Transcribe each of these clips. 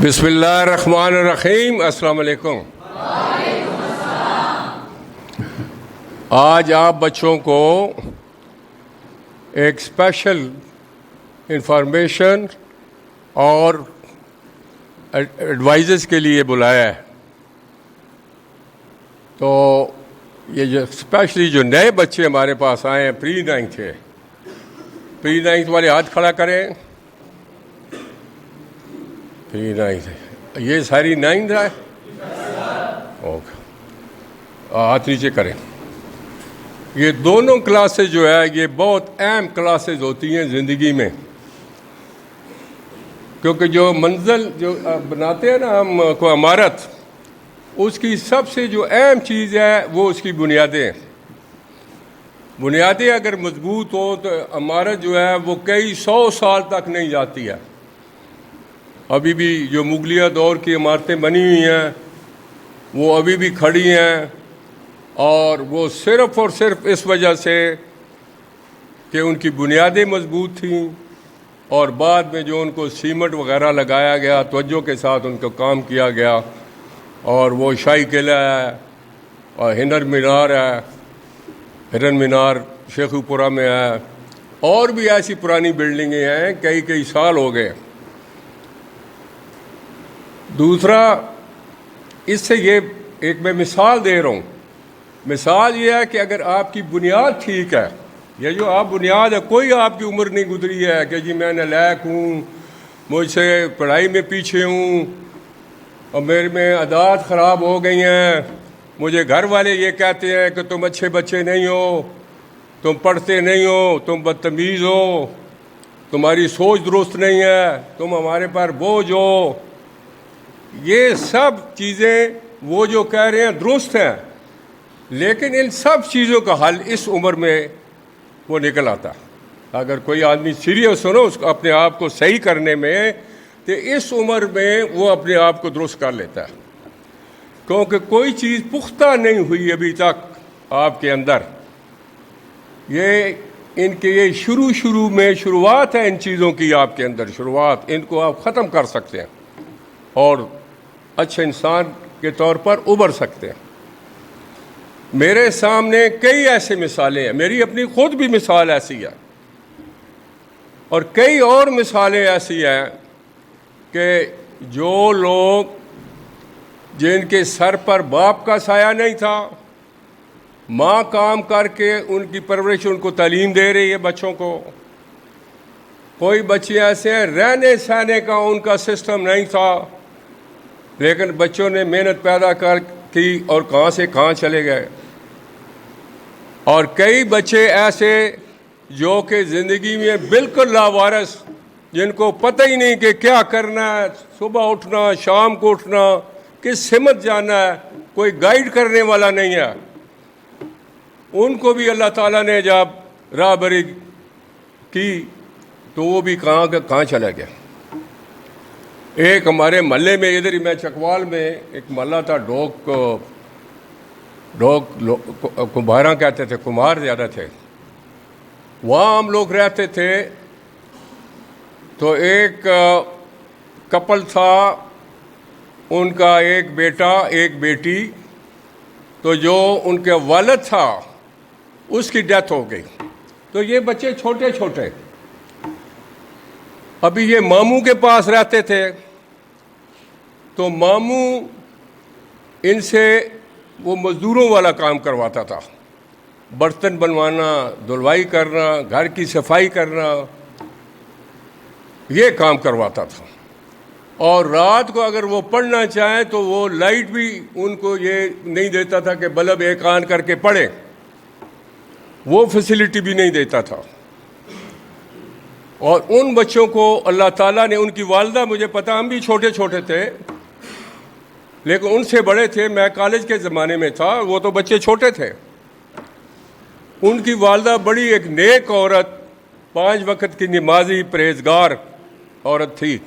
بسم اللہ الرحمن الرحیم. السلام علیکم. آج آپ بچوں کو ایک اسپیشل انفارمیشن اور ایڈوائزز کے لیے بلایا ہے. تو یہ جو اسپیشلی جو نئے بچے ہمارے پاس آئے ہیں پری نائنتھ کے، پری نائنتھ والے ہاتھ کھڑا کریں. پری نائنتھ یہ ساری نائنتھ ہے. اوکے، ہاتھ نیچے کریں. یہ دونوں کلاسز جو ہے یہ بہت اہم کلاسز ہوتی ہیں زندگی میں، کیونکہ جو منزل جو بناتے ہیں نا ہم کو عمارت، اس کی سب سے جو اہم چیز ہے وہ اس کی بنیادیں. بنیادیں اگر مضبوط ہو تو عمارت جو ہے وہ کئی 100 سال تک نہیں جاتی ہے. ابھی بھی جو مغلیہ دور کی عمارتیں بنی ہوئی ہیں وہ ابھی بھی کھڑی ہیں، اور وہ صرف اور صرف اس وجہ سے کہ ان کی بنیادیں مضبوط تھیں، اور بعد میں جو ان کو سیمنٹ وغیرہ لگایا گیا، توجہ کے ساتھ ان کو کام کیا گیا. اور وہ شاہی قلعہ ہے اور ہنر مینار ہے، ہرن مینار شیخو پورہ میں ہے، اور بھی ایسی پرانی بلڈنگیں ہیں کئی سال ہو گئے. دوسرا، اس سے یہ ایک میں مثال دے رہا ہوں. مثال یہ ہے کہ اگر آپ کی بنیاد ٹھیک ہے، یہ جو آپ بنیاد ہے، کوئی آپ کی عمر نہیں گزری ہے کہ جی میں نالائق ہوں، مجھ سے پڑھائی میں پیچھے ہوں، اور میرے میں عادات خراب ہو گئی ہیں، مجھے گھر والے یہ کہتے ہیں کہ تم اچھے بچے نہیں ہو، تم پڑھتے نہیں ہو، تم بدتمیز ہو، تمہاری سوچ درست نہیں ہے، تم ہمارے پر بوجھ ہو. یہ سب چیزیں وہ جو کہہ رہے ہیں درست ہیں، لیکن ان سب چیزوں کا حل اس عمر میں وہ نکل آتا. اگر کوئی آدمی سیریس ہو نا اس کو اپنے آپ کو صحیح کرنے میں، تو اس عمر میں وہ اپنے آپ کو درست کر لیتا ہے، کیونکہ کوئی چیز پختہ نہیں ہوئی ابھی تک آپ کے اندر. یہ ان کے یہ شروع میں شروعات ہے ان چیزوں کی، آپ کے اندر شروعات، ان کو آپ ختم کر سکتے ہیں اور اچھے انسان کے طور پر ابھر سکتے ہیں. میرے سامنے کئی ایسے مثالیں ہیں، میری اپنی خود بھی مثال ایسی ہے، اور کئی اور مثالیں ایسی ہیں کہ جو لوگ جن کے سر پر باپ کا سایہ نہیں تھا، ماں کام کر کے ان کی پرورش، ان کو تعلیم دے رہی ہے بچوں کو. کوئی بچے ایسے ہیں رہنے سہنے کا ان کا سسٹم نہیں تھا، لیکن بچوں نے محنت پیدا کر کی اور کہاں سے کہاں چلے گئے. اور کئی بچے ایسے جو کہ زندگی میں بالکل لاوارث، جن کو پتہ ہی نہیں کہ کیا کرنا ہے، صبح اٹھنا، شام کو اٹھنا، کس سمت جانا ہے، کوئی گائیڈ کرنے والا نہیں ہے. ان کو بھی اللہ تعالیٰ نے جب راہبری کی تو وہ بھی کہاں چلا گیا. ایک ہمارے محلے میں ادھر ہی میں چکوال میں ایک محلہ تھا، ڈوک کمبھاراں کہتے تھے، کمہار زیادہ تھے. وہاں ہم لوگ رہتے تھے. تو ایک کپل تھا، ان کا ایک بیٹا ایک بیٹی. تو جو ان کے والد تھا اس کی ڈیتھ ہو گئی. تو یہ بچے چھوٹے چھوٹے ابھی یہ ماموں کے پاس رہتے تھے. تو ماموں ان سے وہ مزدوروں والا کام کرواتا تھا، برتن بنوانا، دھلوائی کرنا، گھر کی صفائی کرنا، یہ کام کرواتا تھا. اور رات کو اگر وہ پڑھنا چاہیں تو وہ لائٹ بھی ان کو یہ نہیں دیتا تھا کہ بلب ایک آن کر کے پڑھیں، وہ فیسلٹی بھی نہیں دیتا تھا. اور ان بچوں کو اللہ تعالیٰ نے، ان کی والدہ، مجھے پتا، ہم بھی چھوٹے چھوٹے تھے لیکن ان سے بڑے تھے، میں کالج کے زمانے میں تھا، وہ تو بچے چھوٹے تھے. ان کی والدہ بڑی ایک نیک عورت، 5 وقت کی نمازی پرہیزگار عورت تھی.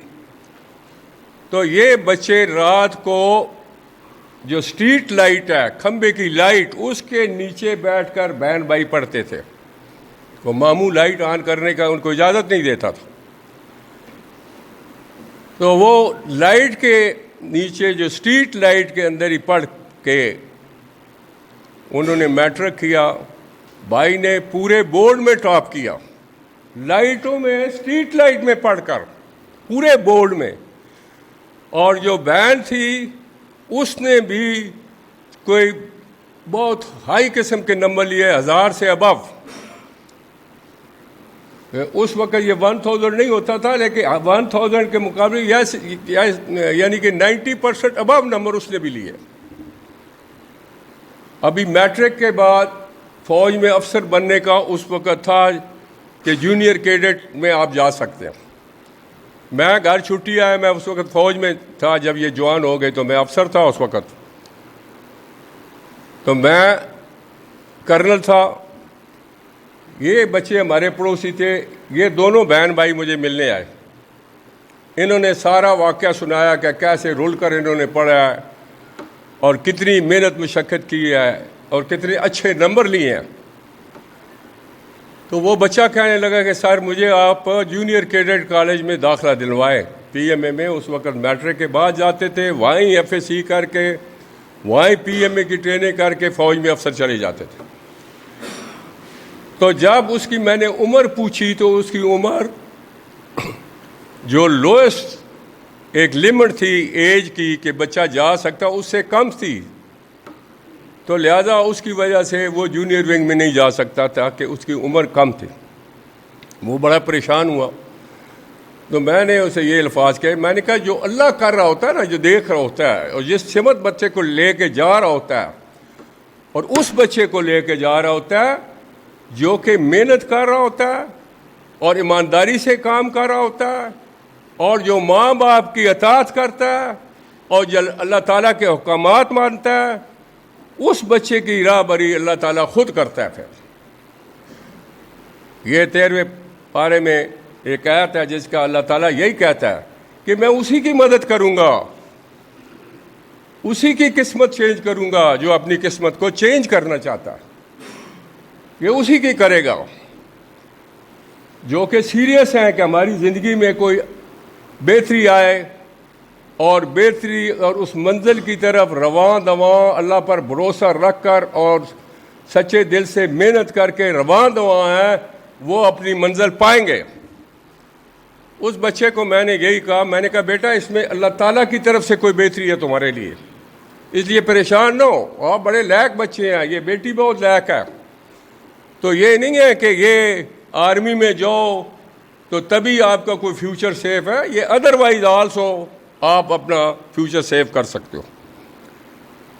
تو یہ بچے رات کو جو اسٹریٹ لائٹ ہے، کھمبے کی لائٹ، اس کے نیچے بیٹھ کر بہن بھائی پڑھتے تھے. وہ ماموں لائٹ آن کرنے کا ان کو اجازت نہیں دیتا تھا. تو وہ لائٹ کے نیچے جو اسٹریٹ لائٹ کے اندر ہی پڑھ کے انہوں نے میٹرک کیا. بھائی نے پورے بورڈ میں ٹاپ کیا, لائٹوں میں, اسٹریٹ لائٹ میں پڑھ کر پورے بورڈ میں. اور جو بہن تھی اس نے بھی کوئی بہت ہائی قسم کے نمبر لیے, 1000 سے ابو. اس وقت یہ 1000 نہیں ہوتا تھا, لیکن 1000 کے مقابلے یعنی کہ 90% ابو نمبر اس نے بھی لیے. ابھی میٹرک کے بعد فوج میں افسر بننے کا اس وقت تھا کہ جونیئر کیڈٹ میں آپ جا سکتے ہیں. میں گھر چھٹی آیا, میں اس وقت فوج میں تھا. جب یہ جوان ہو گئے تو میں افسر تھا اس وقت, تو میں کرنل تھا. یہ بچے ہمارے پڑوسی تھے, یہ دونوں بہن بھائی مجھے ملنے آئے. انہوں نے سارا واقعہ سنایا کہ کیسے رول کر انہوں نے پڑھا ہے اور کتنی محنت مشقت کی ہے اور کتنے اچھے نمبر لیے ہیں. تو وہ بچہ کہنے لگا کہ سر مجھے آپ جونیئر کیڈٹ کالج میں داخلہ دلوائیں, پی ایم اے میں. اس وقت میٹرک کے بعد جاتے تھے, وہیں ایف اے سی کر کے, وہیں پی ایم اے کی ٹریننگ کر کے فوج میں افسر چلے جاتے تھے. تو جب اس کی میں نے عمر پوچھی تو اس کی عمر جو لوئسٹ ایک لمٹ تھی ایج کی کہ بچہ جا سکتا, اس سے کم تھی. تو لہذا اس کی وجہ سے وہ جونیئر ونگ میں نہیں جا سکتا تھا کہ اس کی عمر کم تھی. وہ بڑا پریشان ہوا. تو میں نے اسے یہ الفاظ کہے, میں نے کہا جو اللہ کر رہا ہوتا ہے نا, جو دیکھ رہا ہوتا ہے, اور جس سمت بچے کو لے کے جا رہا ہوتا ہے, اور اس بچے کو لے کے جا رہا ہوتا ہے جو کہ محنت کر رہا ہوتا ہے اور ایمانداری سے کام کر رہا ہوتا ہے, اور جو ماں باپ کی اطاعت کرتا ہے اور جو اللہ تعالیٰ کے حکامات مانتا ہے, اس بچے کی راہ بری اللہ تعالیٰ خود کرتا ہے. پھر یہ 13ویں پارے میں ایک آیت ہے جس کا اللہ تعالیٰ یہی کہتا ہے کہ میں اسی کی مدد کروں گا, اسی کی قسمت چینج کروں گا جو اپنی قسمت کو چینج کرنا چاہتا ہے. یہ اسی کی کرے گا جو کہ سیریس ہیں کہ ہماری زندگی میں کوئی بہتری آئے, اور بہتری اور اس منزل کی طرف رواں دواں اللہ پر بھروسہ رکھ کر اور سچے دل سے محنت کر کے رواں دواں ہیں, وہ اپنی منزل پائیں گے. اس بچے کو میں نے یہی کہا, میں نے کہا بیٹا اس میں اللہ تعالیٰ کی طرف سے کوئی بہتری ہے تمہارے لیے, اس لیے پریشان نہ ہو. آپ بڑے لائق بچے ہیں, یہ بیٹی بہت لائق ہے. تو یہ نہیں ہے کہ یہ آرمی میں جاؤ تو تبھی آپ کا کوئی فیوچر سیف ہے, یہ ادروائز آلسو آپ اپنا فیوچر سیو کر سکتے ہو,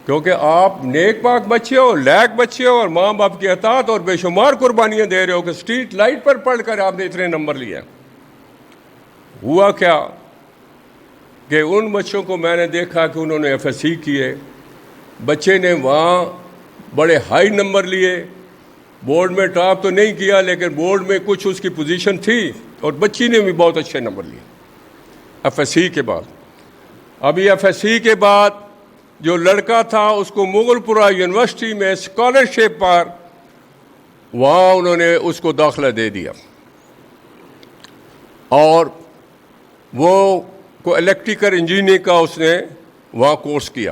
کیونکہ آپ نیک پاک بچے ہو, لائق بچے ہو, اور ماں باپ کی اطاعت اور بے شمار قربانیاں دے رہے ہو کہ اسٹریٹ لائٹ پر پڑھ کر آپ نے اتنے نمبر لیے. ہوا کیا کہ ان بچوں کو میں نے دیکھا کہ انہوں نے ایف ایس سی کیے, بچے نے وہاں بڑے ہائی نمبر لیے, بورڈ میں ٹاپ تو نہیں کیا لیکن بورڈ میں کچھ اس کی پوزیشن تھی, اور بچی نے بھی بہت اچھے نمبر لیے ایف ایس سی کے بعد. ابھی ایف ایس سی کے بعد جو لڑکا تھا اس کو مغل پورہ یونیورسٹی میں اسکالرشپ پر وہاں انہوں نے اس کو داخلہ دے دیا, اور وہ کو الیکٹریکل انجینئرنگ کا اس نے وہاں کورس کیا.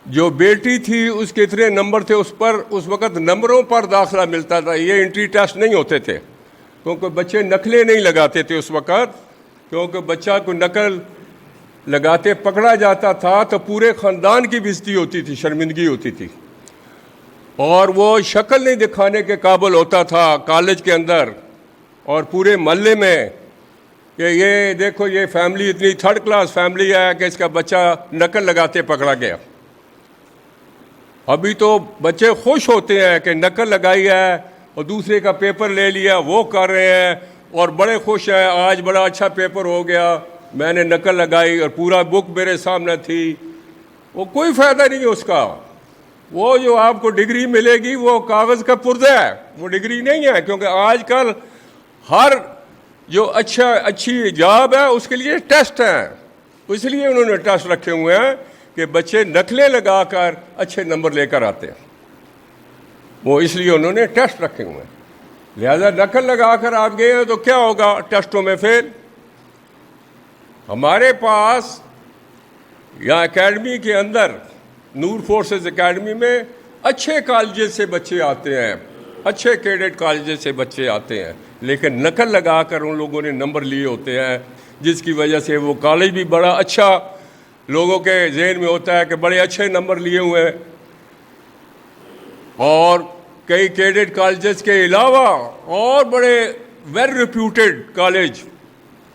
جو بیٹی تھی اس کے اتنے نمبر تھے, اس پر اس وقت نمبروں پر داخلہ ملتا تھا, یہ انٹری ٹیسٹ نہیں ہوتے تھے, کیونکہ بچے نقلیں نہیں لگاتے تھے اس وقت, کیونکہ بچہ کو نقل لگاتے پکڑا جاتا تھا تو پورے خاندان کی بےزتی ہوتی تھی, شرمندگی ہوتی تھی, اور وہ شکل نہیں دکھانے کے قابل ہوتا تھا کالج کے اندر اور پورے محلے میں کہ یہ دیکھو یہ فیملی اتنی تھرڈ کلاس فیملی ہے کہ اس کا بچہ نقل لگاتے پکڑا گیا. ابھی تو بچے خوش ہوتے ہیں کہ نقل لگائی ہے اور دوسرے کا پیپر لے لیا, وہ کر رہے ہیں اور بڑے خوش ہیں, آج بڑا اچھا پیپر ہو گیا, میں نے نقل لگائی اور پورا بک میرے سامنے تھی. وہ کوئی فائدہ نہیں ہے اس کا, وہ جو آپ کو ڈگری ملے گی وہ کاغذ کا پردہ ہے, وہ ڈگری نہیں ہے, کیونکہ آج کل ہر جو اچھی جاب ہے اس کے لیے ٹیسٹ ہیں. اس لیے انہوں نے ٹیسٹ رکھے ہوئے ہیں کہ بچے نقلیں لگا کر اچھے نمبر لے کر آتے ہیں, وہ اس لیے انہوں نے ٹیسٹ رکھے ہوئے ہیں. لہذا نقل لگا کر آپ گئے ہیں تو کیا ہوگا, ٹیسٹوں میں فیل. ہمارے پاس یہاں اکیڈمی کے اندر نور فورسز اکیڈمی میں اچھے کالجز سے بچے آتے ہیں، اچھے کیڈٹ کالجز سے بچے آتے ہیں، لیکن نقل لگا کر ان لوگوں نے نمبر لیے ہوتے ہیں، جس کی وجہ سے وہ کالج بھی بڑا اچھا لوگوں کے ذہن میں ہوتا ہے کہ بڑے اچھے نمبر لیے ہوئے ہیں، اور کئی کیڈٹ کالجز کے علاوہ اور بڑے ویل ریپیوٹیڈ کالج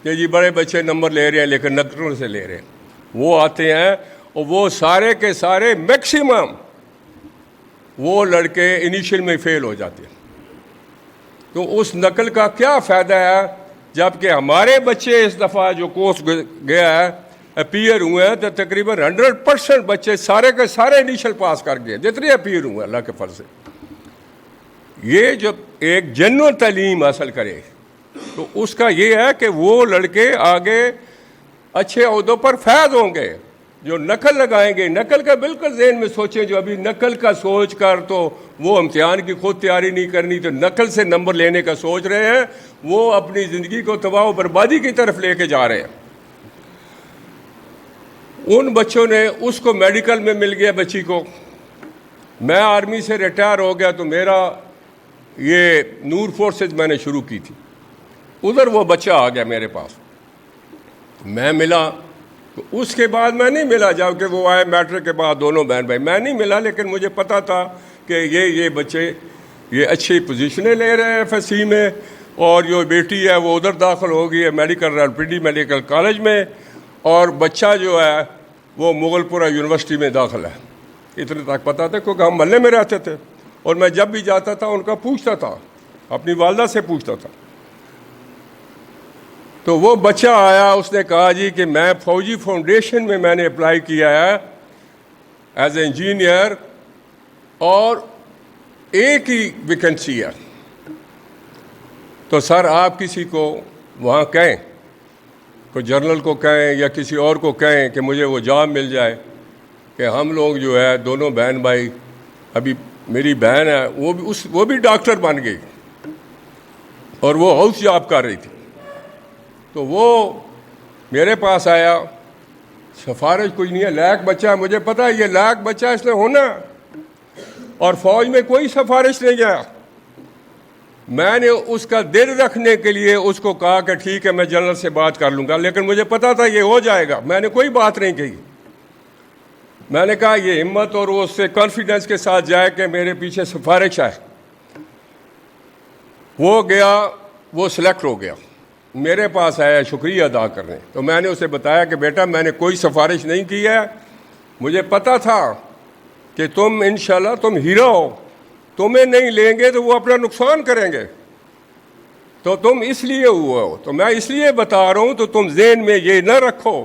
کہ جی بڑے بچے نمبر لے رہے ہیں لیکن نقلوں سے لے رہے ہیں، وہ آتے ہیں اور وہ سارے کے سارے میکسیمم وہ لڑکے انیشل میں فیل ہو جاتے ہیں۔ تو اس نقل کا کیا فائدہ ہے جبکہ ہمارے بچے اس دفعہ جو کورس گیا ہے اپیئر ہوئے ہیں تو تقریباً 100% بچے سارے کے سارے انیشل پاس کر گئے جتنے اپیئر ہوئے اللہ کے فضل سے۔ یہ جب ایک جنون تعلیم حاصل کرے تو اس کا یہ ہے کہ وہ لڑکے آگے اچھے عہدوں پر فائز ہوں گے۔ جو نقل لگائیں گے، نقل کا بالکل ذہن میں سوچیں، جو ابھی نقل کا سوچ کر تو وہ امتحان کی خود تیاری نہیں کرنی تو نقل سے نمبر لینے کا سوچ رہے ہیں، وہ اپنی زندگی کو تباہ و بربادی کی طرف لے کے جا رہے ہیں۔ ان بچوں نے اس کو میڈیکل میں مل گیا بچی کو، میں آرمی سے ریٹائر ہو گیا تو میرا یہ نور فورسز میں نے شروع کی تھی، ادھر وہ بچہ آ گیا میرے پاس، میں ملا تو اس کے بعد میں نہیں ملا جب کہ وہ آئے میٹرک کے بعد دونوں بہن بھائی، میں نہیں ملا، لیکن مجھے پتا تھا کہ یہ بچے یہ اچھی پوزیشنیں لے رہے ہیں FSC میں، اور جو بیٹی ہے وہ ادھر داخل ہو گئی ہے میڈیکل میڈیکل کالج میں، اور بچہ جو ہے وہ مغل پورہ یونیورسٹی میں داخل ہے۔ اتنے تک پتا تھا کیونکہ ہم محلے میں رہتے تھے اور میں جب بھی جاتا تھا ان کا پوچھتا تھا، اپنی والدہ سے پوچھتا تھا۔ تو وہ بچہ آیا، اس نے کہا جی کہ میں فوجی فاؤنڈیشن میں نے اپلائی کیا ہے ایز اے انجینئر اور ایک ہی ویکنسی ہے، تو سر آپ کسی کو وہاں کہیں، کوئی جنرل کو کہیں یا کسی اور کو کہیں کہ مجھے وہ جاب مل جائے، کہ ہم لوگ جو ہے دونوں بہن بھائی، ابھی میری بہن ہے وہ بھی ڈاکٹر بن گئی اور وہ ہاؤس جاب کر رہی تھی، تو وہ میرے پاس آیا، سفارش کچھ نہیں ہے، لائق بچہ ہے، مجھے پتا ہے یہ لائق بچہ اس نے ہونا، اور فوج میں کوئی سفارش نہیں گیا۔ میں نے اس کا دل رکھنے کے لیے اس کو کہا کہ ٹھیک ہے میں جنرل سے بات کر لوں گا، لیکن مجھے پتا تھا یہ ہو جائے گا، میں نے کوئی بات نہیں کہی۔ میں نے کہا یہ ہمت اور وہ اس سے کانفیڈنس کے ساتھ جائے کہ میرے پیچھے سفارش ہے۔ وہ گیا، وہ سلیکٹ ہو گیا، میرے پاس آیا شکریہ ادا کرنے، تو میں نے اسے بتایا کہ بیٹا میں نے کوئی سفارش نہیں کی ہے، مجھے پتا تھا کہ تم انشاءاللہ تم ہیرو ہو، تمہیں نہیں لیں گے تو وہ اپنا نقصان کریں گے، تو تم اس لیے ہوئے ہو، تو میں اس لیے بتا رہا ہوں، تو تم ذہن میں یہ نہ رکھو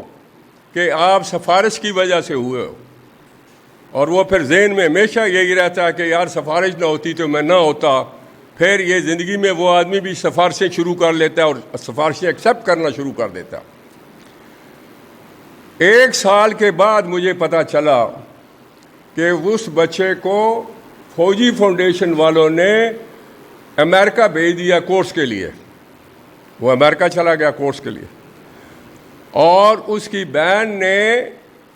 کہ آپ سفارش کی وجہ سے ہوئے ہو، اور وہ پھر ذہن میں ہمیشہ یہی رہتا ہے کہ یار سفارش نہ ہوتی تو میں نہ ہوتا، پھر یہ زندگی میں وہ آدمی بھی سفارشیں شروع کر لیتا ہے اور سفارشیں ایکسیپٹ کرنا شروع کر دیتا۔ 1 سال کے بعد مجھے پتا چلا کہ اس بچے کو فوجی فاؤنڈیشن والوں نے امریکہ بھیج دیا کورس کے لیے، وہ امریکہ چلا گیا کورس کے لیے، اور اس کی بہن نے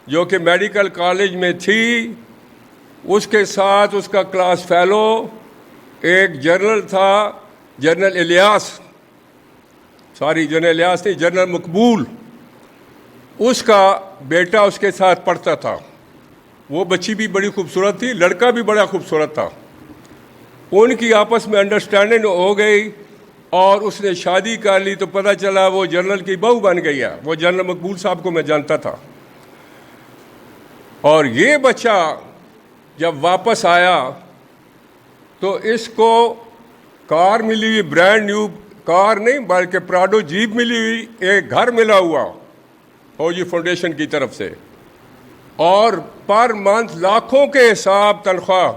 جو کہ میڈیکل کالج میں تھی، اس کے ساتھ اس کا کلاس فیلو ایک جنرل تھا، جنرل الیاس نہیں، جنرل مقبول، اس کا بیٹا اس کے ساتھ پڑھتا تھا۔ وہ بچی بھی بڑی خوبصورت تھی، لڑکا بھی بڑا خوبصورت تھا، ان کی آپس میں انڈرسٹینڈنگ ہو گئی اور اس نے شادی کر لی، تو پتہ چلا وہ جنرل کی بہو بن گئی ہے۔ وہ جنرل مقبول صاحب کو میں جانتا تھا، اور یہ بچہ جب واپس آیا تو اس کو کار ملی ہوئی، برانڈ نیو کار نہیں بلکہ پراڈو جیپ ملی ہوئی، ایک گھر ملا ہوا فوجی فاؤنڈیشن کی طرف سے، اور پر منتھ لاکھوں کے حساب تنخواہ۔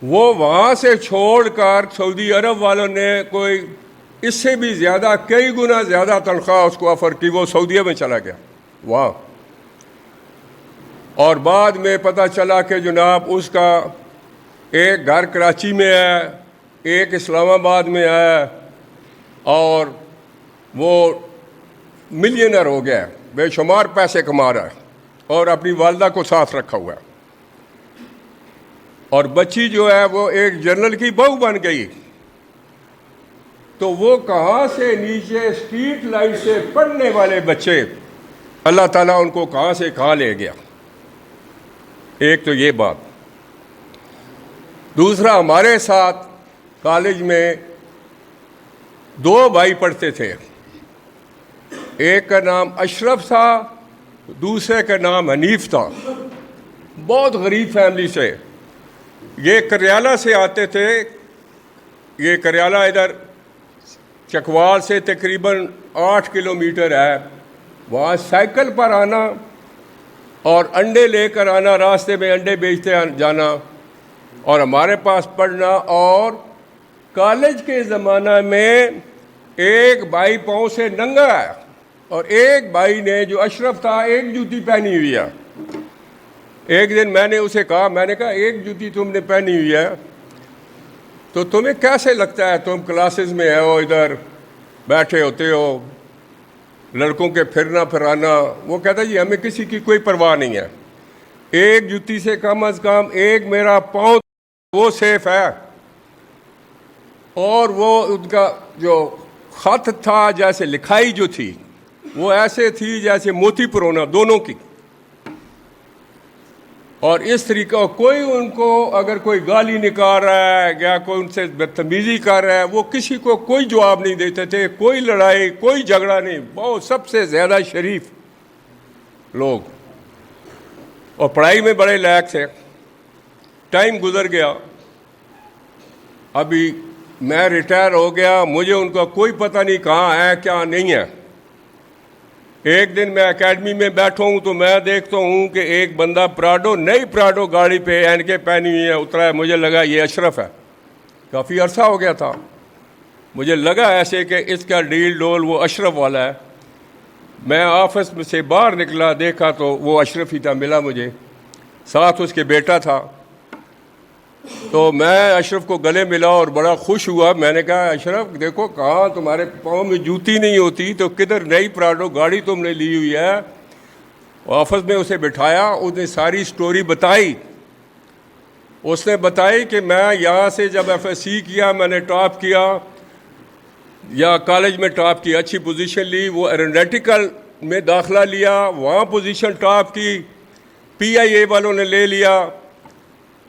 وہ وہاں سے چھوڑ کر سعودی عرب والوں نے کوئی اس سے بھی زیادہ، کئی گنا زیادہ تنخواہ اس کو آفر کی، وہ سعودیہ میں چلا گیا وہاں، اور بعد میں پتہ چلا کہ جناب اس کا ایک گھر کراچی میں ہے، ایک اسلام آباد میں ہے، اور وہ ملینر ہو گیا ہے, بے شمار پیسے کما رہا ہے اور اپنی والدہ کو ساتھ رکھا ہوا ہے, اور بچی جو ہے وہ ایک جنرل کی بہو بن گئی, تو وہ کہاں سے نیچے اسٹریٹ لائٹ سے پڑھنے والے بچے اللہ تعالیٰ ان کو کہاں سے کہاں لے گیا. ایک تو یہ بات. دوسرا, ہمارے ساتھ کالج میں 2 بھائی پڑھتے تھے, ایک کا نام اشرف تھا, دوسرے کا نام حنیف تھا. بہت غریب فیملی سے, یہ کریالہ سے آتے تھے. یہ کریالہ ادھر چکوال سے تقریباً 8 کلومیٹر ہے. وہاں سائیکل پر آنا اور انڈے لے کر آنا, راستے میں انڈے بیچتے جانا, اور ہمارے پاس پڑھنا. اور کالج کے زمانہ میں ایک بھائی پاؤں سے ننگا ہے, اور ایک بھائی نے جو اشرف تھا ایک جوتی پہنی ہوئی ہے. ایک دن میں نے اسے کہا, میں نے کہا ایک جوتی تم نے پہنی ہوئی ہے تو تمہیں کیسے لگتا ہے, تم کلاسز میں ہو, ادھر بیٹھے ہوتے ہو, لڑکوں کے پھرنا پھرانا. وہ کہتا جی ہمیں کسی کی کوئی پرواہ نہیں ہے, ایک جوتی سے کم از کم ایک میرا پاؤں وہ سیف ہے. اور وہ ان کا جو خط تھا, جیسے لکھائی جو تھی وہ ایسے تھی جیسے موتی پرونا دونوں کی. اور اس طریقہ کوئی ان کو اگر کوئی گالی نکال رہا ہے یا کوئی ان سے بدتمیزی کر رہا ہے, وہ کسی کو کوئی جواب نہیں دیتے تھے, کوئی لڑائی کوئی جھگڑا نہیں. بہت سب سے زیادہ شریف لوگ, اور پڑھائی میں بڑے لائق تھے. ٹائم گزر گیا, ابھی میں ریٹائر ہو گیا, مجھے ان کا کوئی پتہ نہیں کہاں ہے کیا نہیں ہے. ایک دن میں اکیڈمی میں بیٹھا ہوں تو میں دیکھتا ہوں کہ ایک بندہ پراڈو, نئی پراڈو گاڑی پہ اینکیں پہنی ہوئی ہے اترا ہے. مجھے لگا یہ اشرف ہے. کافی عرصہ ہو گیا تھا, مجھے لگا ایسے کہ اس کا ڈیل ڈول وہ اشرف والا ہے. میں آفس میں سے باہر نکلا, دیکھا تو وہ اشرف ہی تھا, ملا مجھے, ساتھ اس کے بیٹا تھا. تو میں اشرف کو گلے ملا اور بڑا خوش ہوا. میں نے کہا اشرف دیکھو, کہاں تمہارے پاؤں میں جوتی نہیں ہوتی تو کدھر نئی پراڈو گاڑی تم نے لی ہوئی ہے. آفس میں اسے بٹھایا, اس نے ساری سٹوری بتائی. اس نے بتائی کہ میں یہاں سے جب ایف ایس سی کیا, میں نے ٹاپ کیا, یا کالج میں ٹاپ کی, اچھی پوزیشن لی. وہ ایروناٹیکل میں داخلہ لیا, وہاں پوزیشن ٹاپ کی, پی آئی اے والوں نے لے لیا.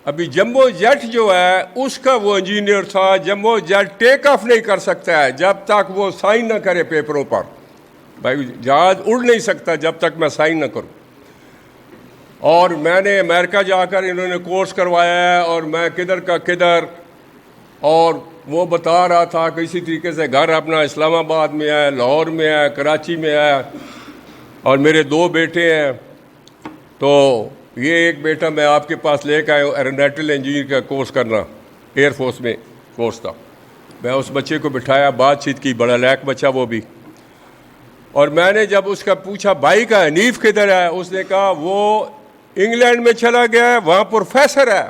ابھی جمبو جیٹ جو ہے اس کا وہ انجینئر تھا. جمبو جیٹ ٹیک آف نہیں کر سکتا ہے جب تک وہ سائن نہ کرے پیپروں پر. بھائی جہاز اڑ نہیں سکتا جب تک میں سائن نہ کروں. اور میں نے امریکہ جا کر انہوں نے کورس کروایا ہے, اور میں کدھر کا کدھر. اور وہ بتا رہا تھا کہ اسی طریقے سے گھر اپنا اسلام آباد میں ہے, لاہور میں ہے, کراچی میں ہے, اور میرے 2 بیٹے ہیں. تو یہ ایک بیٹا میں آپ کے پاس لے کے آیا ہوں, ایروناٹیکل انجینئر کا کورس کرنا, ایئر فورس میں کورس تھا. میں اس بچے کو بٹھایا, بات چیت کی, بڑا لائق بچہ وہ بھی. اور میں نے جب اس کا پوچھا بھائی کا حنیف کدھر ہے, اس نے کہا وہ انگلینڈ میں چلا گیا ہے, وہاں پروفیسر ہے.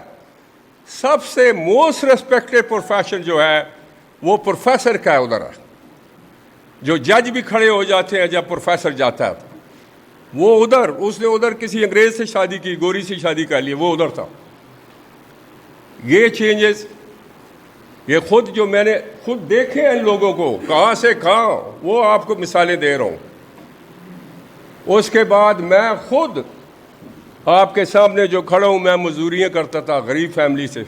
سب سے موسٹ ریسپیکٹڈ پروفیشن جو ہے وہ پروفیسر کا ہے ادھر. جو جج بھی کھڑے ہو جاتے ہیں جب پروفیسر جاتا ہے, وہ ادھر. اس نے ادھر کسی انگریز سے شادی کی, گوری سے شادی کر لی, وہ ادھر تھا. یہ چینجز, یہ خود جو میں نے خود دیکھے ان لوگوں کو, کہاں سے کہاں, وہ آپ کو مثالیں دے رہا ہوں. اس کے بعد میں خود آپ کے سامنے جو کھڑا ہوں, میں مزدوریاں کرتا تھا غریب فیملی سے.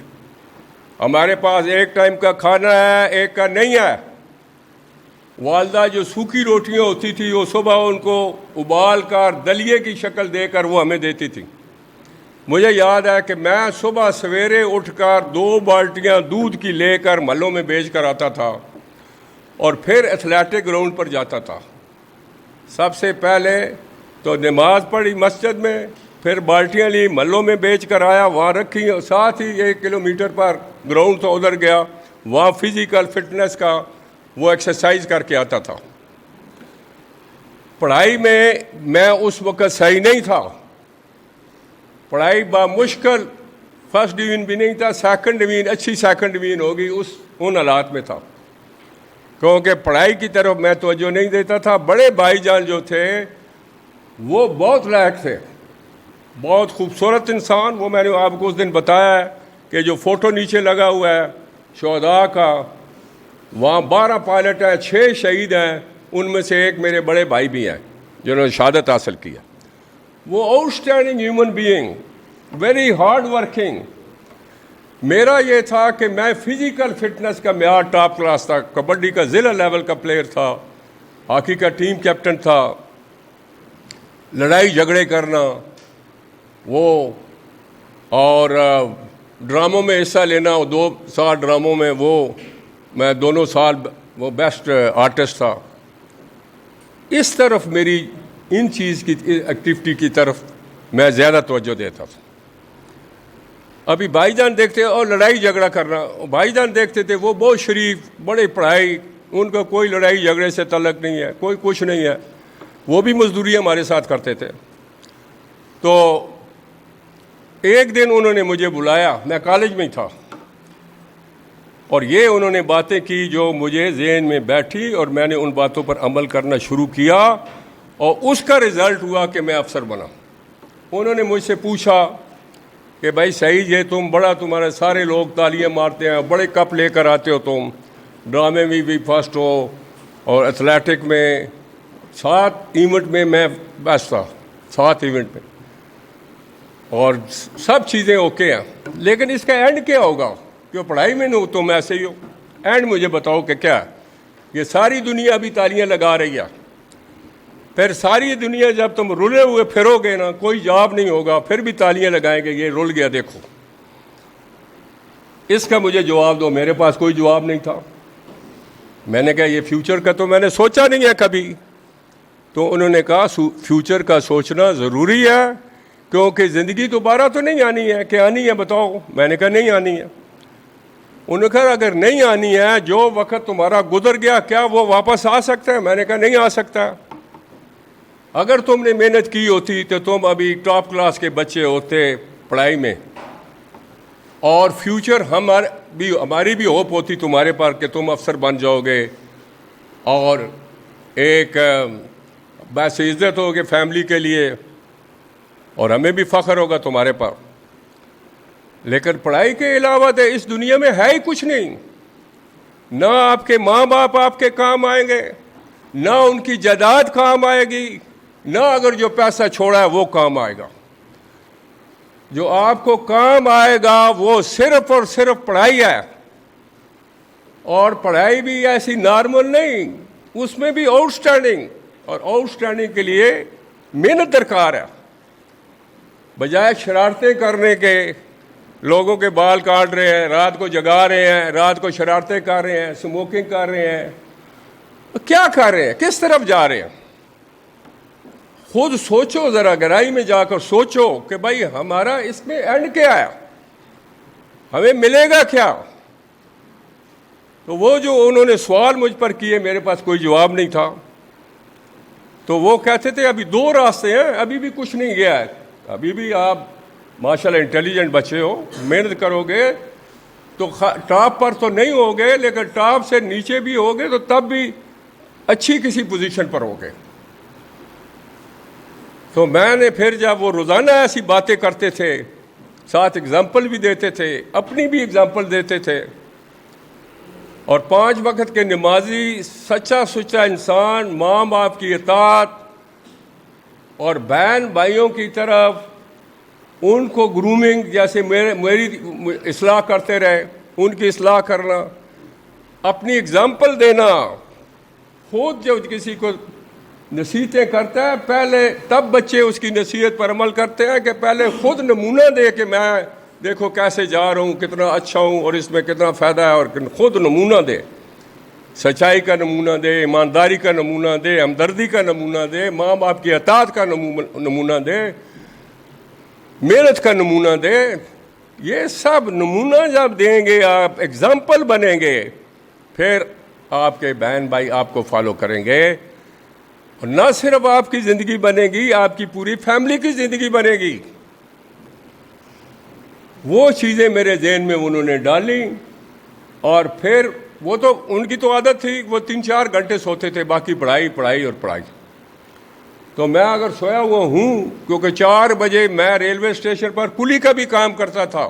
ہمارے پاس ایک ٹائم کا کھانا ہے, ایک کا نہیں ہے. والدہ جو سوکھی روٹیاں ہوتی تھی وہ صبح ان کو ابال کر دلیے کی شکل دے کر وہ ہمیں دیتی تھی. مجھے یاد ہے کہ میں صبح سویرے اٹھ کر 2 بالٹیاں دودھ کی لے کر محلوں میں بیچ کر آتا تھا, اور پھر ایتھلیٹک گراؤنڈ پر جاتا تھا. سب سے پہلے تو نماز پڑھی مسجد میں, پھر بالٹیاں لی, محلوں میں بیچ کر آیا, وہاں رکھی, ساتھ ہی 1 کلومیٹر پر گراؤنڈ تھا, ادھر گیا, وہاں فزیکل فٹنس کا وہ ایکسرسائز کر کے آتا تھا. پڑھائی میں اس وقت صحیح نہیں تھا, پڑھائی بامشکل فرسٹ ڈویژن بھی نہیں تھا, سیکنڈ ڈویژن, اچھی سیکنڈ ڈویژن ہوگی, ان حالات میں تھا. کیونکہ پڑھائی کی طرف میں توجہ نہیں دیتا تھا. بڑے بھائی جان جو تھے وہ بہت لائق تھے, بہت خوبصورت انسان. وہ میں نے آپ کو اس دن بتایا ہے کہ جو فوٹو نیچے لگا ہوا ہے شہداء کا, وہاں 12 پائلٹ ہیں, 6 شہید ہیں, ان میں سے ایک میرے بڑے بھائی بھی ہیں جنہوں نے شہادت حاصل کیا. وہ out standing human being, very hard working. میرا یہ تھا کہ میں فزیکل فٹنس کا معیار ٹاپ کلاس تھا, کبڈی کا ضلع لیول کا پلیئر تھا, ہاکی کا ٹیم کیپٹن تھا, لڑائی جھگڑے کرنا وہ, اور ڈراموں میں حصہ لینا, 2 سال ڈراموں میں وہ میں دونوں سال وہ بیسٹ آرٹسٹ تھا. اس طرف میری ان چیز کی ایکٹیویٹی کی طرف میں زیادہ توجہ دیتا تھا. ابھی بھائی جان دیکھتے اور لڑائی جھگڑا کرنا, بھائی جان دیکھتے تھے وہ بہت شریف, بڑے پڑھائی, ان کا کوئی لڑائی جھگڑے سے تعلق نہیں ہے, کوئی کچھ نہیں ہے. وہ بھی مزدوری ہمارے ساتھ کرتے تھے. تو ایک دن انہوں نے مجھے بلایا, میں کالج میں تھا, اور یہ انہوں نے باتیں کی جو مجھے ذہن میں بیٹھی, اور میں نے ان باتوں پر عمل کرنا شروع کیا, اور اس کا رزلٹ ہوا کہ میں افسر بنا. انہوں نے مجھ سے پوچھا کہ بھائی سعید, یہ تم بڑا, تمہارے سارے لوگ تالیاں مارتے ہیں, بڑے کپ لے کر آتے ہو, تم ڈرامے میں بھی فرسٹ ہو, اور ایتھلیٹک میں 7 ایونٹ میں میں بیسٹ تھا, 7 ایونٹ میں, اور سب چیزیں اوکے ہیں, لیکن اس کا اینڈ کیا ہوگا؟ کہ پڑھائی میں نہیں تم ایسے ہی ہو. اینڈ مجھے بتاؤ کہ کیا؟ یہ ساری دنیا ابھی تالیاں لگا رہی ہے, پھر ساری دنیا جب تم رلے ہوئے پھرو گے نا, کوئی جواب نہیں ہوگا, پھر بھی تالیاں لگائیں گے, یہ رل گیا دیکھو. اس کا مجھے جواب دو. میرے پاس کوئی جواب نہیں تھا. میں نے کہا یہ فیوچر کا تو میں نے سوچا نہیں ہے کبھی. تو انہوں نے کہا فیوچر کا سوچنا ضروری ہے, کیونکہ زندگی دوبارہ تو نہیں آنی ہے. کہ آنی ہے بتاؤ؟ میں نے کہا نہیں آنی ہے. انہوں نے کہا اگر نہیں آنی ہے, جو وقت تمہارا گزر گیا کیا وہ واپس آ سکتا ہے؟ میں نے کہا نہیں آ سکتا. اگر تم نے محنت کی ہوتی تو تم ابھی ٹاپ کلاس کے بچے ہوتے پڑھائی میں, اور فیوچر ہماری بھی ہوپ ہوتی تمہارے پاس کہ تم افسر بن جاؤ گے, اور ایک بس عزت ہوگی فیملی کے لیے, اور ہمیں بھی فخر ہوگا تمہارے پاس. لیکن پڑھائی کے علاوہ تو اس دنیا میں ہے ہی کچھ نہیں. نہ آپ کے ماں باپ آپ کے کام آئیں گے, نہ ان کی جائیداد کام آئے گی, نہ اگر جو پیسہ چھوڑا ہے وہ کام آئے گا. جو آپ کو کام آئے گا وہ صرف اور صرف پڑھائی ہے, اور پڑھائی بھی ایسی نارمل نہیں, اس میں بھی آؤٹ اسٹینڈنگ, اور آؤٹ اسٹینڈنگ کے لیے محنت درکار ہے. بجائے شرارتیں کرنے کے, لوگوں کے بال کاٹ رہے ہیں, رات کو جگا رہے ہیں, رات کو شرارتیں کر رہے ہیں, اسموکنگ کر رہے ہیں, کیا کر رہے ہیں, کس طرف جا رہے ہیں؟ خود سوچو ذرا, گہرائی میں جا کر سوچو کہ بھائی ہمارا اس میں اینڈ کیا ہے, ہمیں ملے گا کیا؟ تو وہ جو انہوں نے سوال مجھ پر کیے, میرے پاس کوئی جواب نہیں تھا. تو وہ کہتے تھے ابھی 2 راستے ہیں, ابھی بھی کچھ نہیں گیا ہے, ابھی بھی آپ ماشاءاللہ انٹیلیجنٹ بچے ہو, محنت کرو گے تو ٹاپ پر تو نہیں ہوگے, لیکن ٹاپ سے نیچے بھی ہوگے تو تب بھی اچھی کسی پوزیشن پر ہوگے. تو میں نے پھر جب وہ روزانہ ایسی باتیں کرتے تھے, ساتھ اگزامپل بھی دیتے تھے, اپنی بھی اگزامپل دیتے تھے, اور 5 وقت کے نمازی, سچا سچا انسان, ماں باپ کی اطاعت, اور بہن بھائیوں کی طرف ان کو گرومنگ, جیسے میری اصلاح کرتے رہے, ان کی اصلاح کرنا, اپنی اگزامپل دینا. خود جب کسی کو نصیحتیں کرتا ہے, پہلے تب بچے اس کی نصیحت پر عمل کرتے ہیں کہ پہلے خود نمونہ دے کہ میں دیکھو کیسے جا رہا ہوں, کتنا اچھا ہوں, اور اس میں کتنا فائدہ ہے, اور خود نمونہ دے, سچائی کا نمونہ دے, ایمانداری کا نمونہ دے, ہمدردی کا نمونہ دے, ماں باپ کی اطاعت کا نمونہ دے, محنت کا نمونہ دے. یہ سب نمونہ جب دیں گے, آپ ایگزامپل بنیں گے, پھر آپ کے بہن بھائی آپ کو فالو کریں گے, اور نہ صرف آپ کی زندگی بنے گی, آپ کی پوری فیملی کی زندگی بنے گی. وہ چیزیں میرے ذہن میں انہوں نے ڈالی, اور پھر وہ تو ان کی تو عادت تھی، وہ 3-4 گھنٹے سوتے تھے، باقی پڑھائی پڑھائی اور پڑھائی۔ تو میں اگر سویا ہوا ہوں، کیونکہ 4 بجے میں ریلوے اسٹیشن پر کلی کا بھی کام کرتا تھا،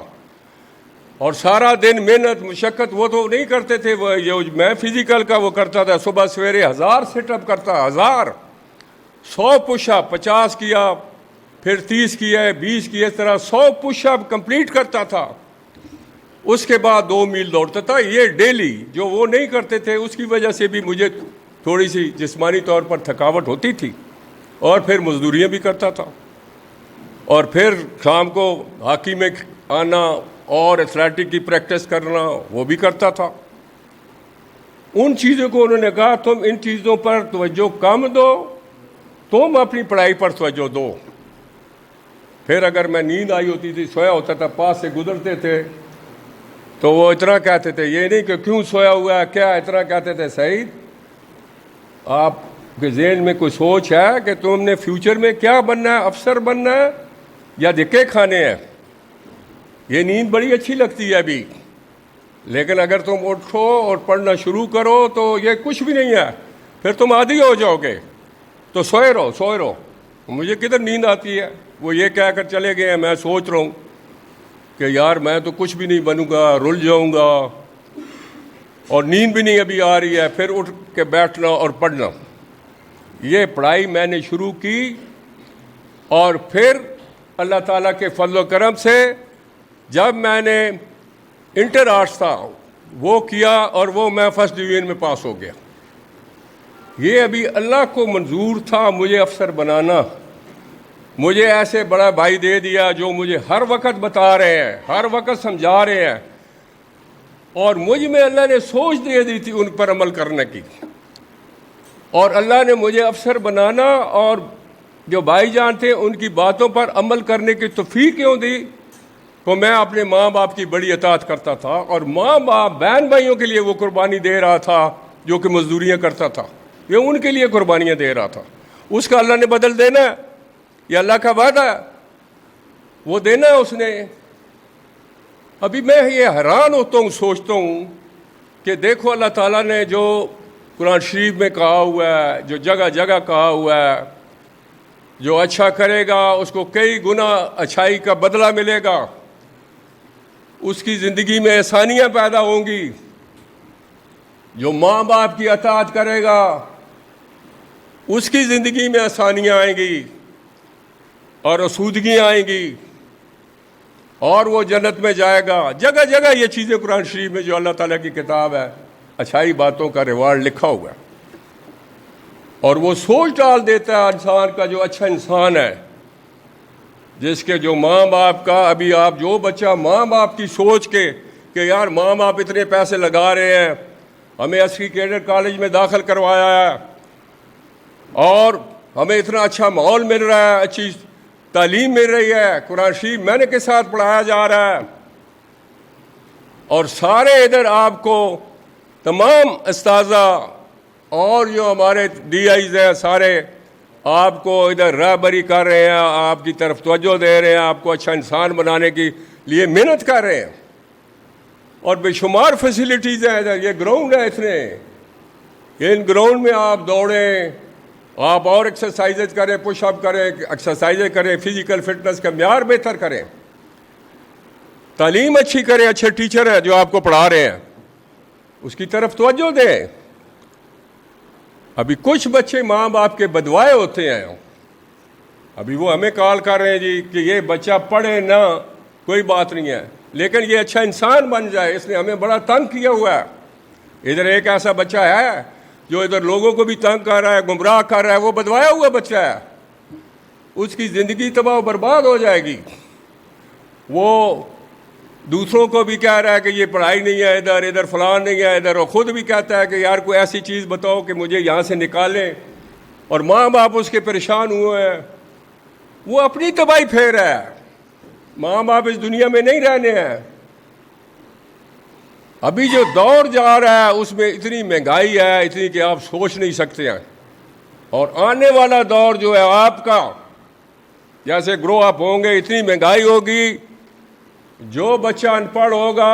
اور سارا دن محنت مشقت وہ تو نہیں کرتے تھے، وہ جو میں فزیکل کا وہ کرتا تھا، صبح سویرے 1000 سیٹ اپ کرتا، 1000، 100 پش اپ، 50 کیا، پھر 30 کیا، 20 کیا، اس طرح 100 پش اپ کمپلیٹ کرتا تھا۔ اس کے بعد 2 میل دوڑتا تھا، یہ ڈیلی۔ جو وہ نہیں کرتے تھے اس کی وجہ سے بھی مجھے تھوڑی سی جسمانی طور پر تھکاوٹ ہوتی تھی، اور پھر مزدوریاں بھی کرتا تھا، اور پھر شام کو ہاکی میں آنا اور ایتھلیٹک کی پریکٹس کرنا وہ بھی کرتا تھا۔ ان چیزوں کو انہوں نے کہا تم ان چیزوں پر توجہ کم دو، تم اپنی پڑھائی پر توجہ دو۔ پھر اگر میں نیند آئی ہوتی تھی، سویا ہوتا تھا، پاس سے گزرتے تھے تو وہ اتنا کہتے تھے، یہ نہیں کہ کیوں سویا ہوا ہے کیا، اتنا کہتے تھے سعید آپ کے ذہن میں کوئی سوچ ہے کہ تم نے فیوچر میں کیا بننا ہے، افسر بننا ہے یا دھکے کھانے ہیں؟ یہ نیند بڑی اچھی لگتی ہے ابھی، لیکن اگر تم اٹھو اور پڑھنا شروع کرو تو یہ کچھ بھی نہیں ہے، پھر تم عادی ہو جاؤ گے۔ تو سوئے رہو۔ مجھے کدھر نیند آتی ہے؟ وہ یہ کہہ کر چلے گئے ہیں، میں سوچ رہا ہوں کہ یار میں تو کچھ بھی نہیں بنوں گا، رل جاؤں گا، اور نیند بھی نہیں ابھی آ رہی ہے۔ پھر اٹھ کے بیٹھنا اور پڑھنا، یہ پڑھائی میں نے شروع کی، اور پھر اللہ تعالیٰ کے فضل و کرم سے جب میں نے انٹر آرٹس تھا وہ کیا، اور وہ میں فرسٹ ڈویژن میں پاس ہو گیا۔ یہ ابھی اللہ کو منظور تھا مجھے افسر بنانا، مجھے ایسے بڑا بھائی دے دیا جو مجھے ہر وقت بتا رہے ہیں، ہر وقت سمجھا رہے ہیں، اور مجھ میں اللہ نے سوچ دے دی تھی ان پر عمل کرنے کی، اور اللہ نے مجھے افسر بنانا اور جو بھائی جان تھے ان کی باتوں پر عمل کرنے کی توفیق کیوں دی؟ تو میں اپنے ماں باپ کی بڑی اطاعت کرتا تھا، اور ماں باپ بہن بھائیوں کے لیے وہ قربانی دے رہا تھا جو کہ مزدوریاں کرتا تھا، یہ ان کے لیے قربانیاں دے رہا تھا۔ اس کا اللہ نے بدل دینا ہے، یہ اللہ کا وعدہ ہے، وہ دینا ہے اس نے۔ ابھی میں یہ حیران ہوتا ہوں، سوچتا ہوں کہ دیکھو اللہ تعالیٰ نے جو قرآن شریف میں کہا ہوا ہے، جو جگہ جگہ کہا ہوا ہے، جو اچھا کرے گا اس کو کئی گنا اچھائی کا بدلہ ملے گا، اس کی زندگی میں آسانیاں پیدا ہوں گی، جو ماں باپ کی اطاعت کرے گا اس کی زندگی میں آسانیاں آئیں گی اور آسودگیاں آئیں گی، اور وہ جنت میں جائے گا۔ جگہ جگہ یہ چیزیں قرآن شریف میں جو اللہ تعالیٰ کی کتاب ہے، اچھائی باتوں کا ریوارڈ لکھا ہوا ہے، اور وہ سوچ ڈال دیتا ہے انسان کا جو اچھا انسان ہے، جس کے جو ماں باپ کا، ابھی آپ جو بچہ ماں باپ کی سوچ کے کہ یار ماں باپ اتنے پیسے لگا رہے ہیں، ہمیں عسکری کیڈر کالج میں داخل کروایا ہے، اور ہمیں اتنا اچھا ماحول مل رہا ہے، اچھی تعلیم مل رہی ہے، قرآن شریف میں نے کے ساتھ پڑھایا جا رہا ہے، اور سارے ادھر آپ کو تمام اساتذہ اور جو ہمارے ڈی آئیز ہیں سارے آپ کو ادھر رہبری کر رہے ہیں، آپ کی طرف توجہ دے رہے ہیں، آپ کو اچھا انسان بنانے کے لیے محنت کر رہے ہیں، اور بے شمار فیسلٹیز ہیں ادھر۔ یہ گراؤنڈ ہے اتنے، ان گراؤنڈ میں آپ دوڑیں، آپ اور ایکسرسائزز کریں، پش اپ کریں، ایکسرسائزیں کریں، فزیکل فٹنس کا معیار بہتر کریں، تعلیم اچھی کریں، اچھے ٹیچر ہیں جو آپ کو پڑھا رہے ہیں اس کی طرف توجہ دیں۔ ابھی کچھ بچے ماں باپ کے بدوائے ہوتے ہیں، ابھی وہ ہمیں کال کر رہے ہیں جی کہ یہ بچہ پڑھے نہ کوئی بات نہیں ہے، لیکن یہ اچھا انسان بن جائے، اس نے ہمیں بڑا تنگ کیا ہوا ہے۔ ادھر ایک ایسا بچہ ہے جو ادھر لوگوں کو بھی تنگ کر رہا ہے، گمراہ کر رہا ہے، وہ بدوایا ہوا بچہ ہے، اس کی زندگی تباہ و برباد ہو جائے گی۔ وہ دوسروں کو بھی کہہ رہا ہے کہ یہ پڑھائی نہیں ہے، ادھر فلان نہیں ہے ادھر، اور خود بھی کہتا ہے کہ یار کوئی ایسی چیز بتاؤ کہ مجھے یہاں سے نکالیں، اور ماں باپ اس کے پریشان ہوئے ہیں، وہ اپنی تباہی پھیر رہا ہے۔ ماں باپ اس دنیا میں نہیں رہنے ہیں۔ ابھی جو دور جا رہا ہے اس میں اتنی مہنگائی ہے، اتنی کہ آپ سوچ نہیں سکتے ہیں، اور آنے والا دور جو ہے آپ کا جیسے گرو اپ ہوں گے، اتنی مہنگائی ہوگی، جو بچہ ان پڑھ ہوگا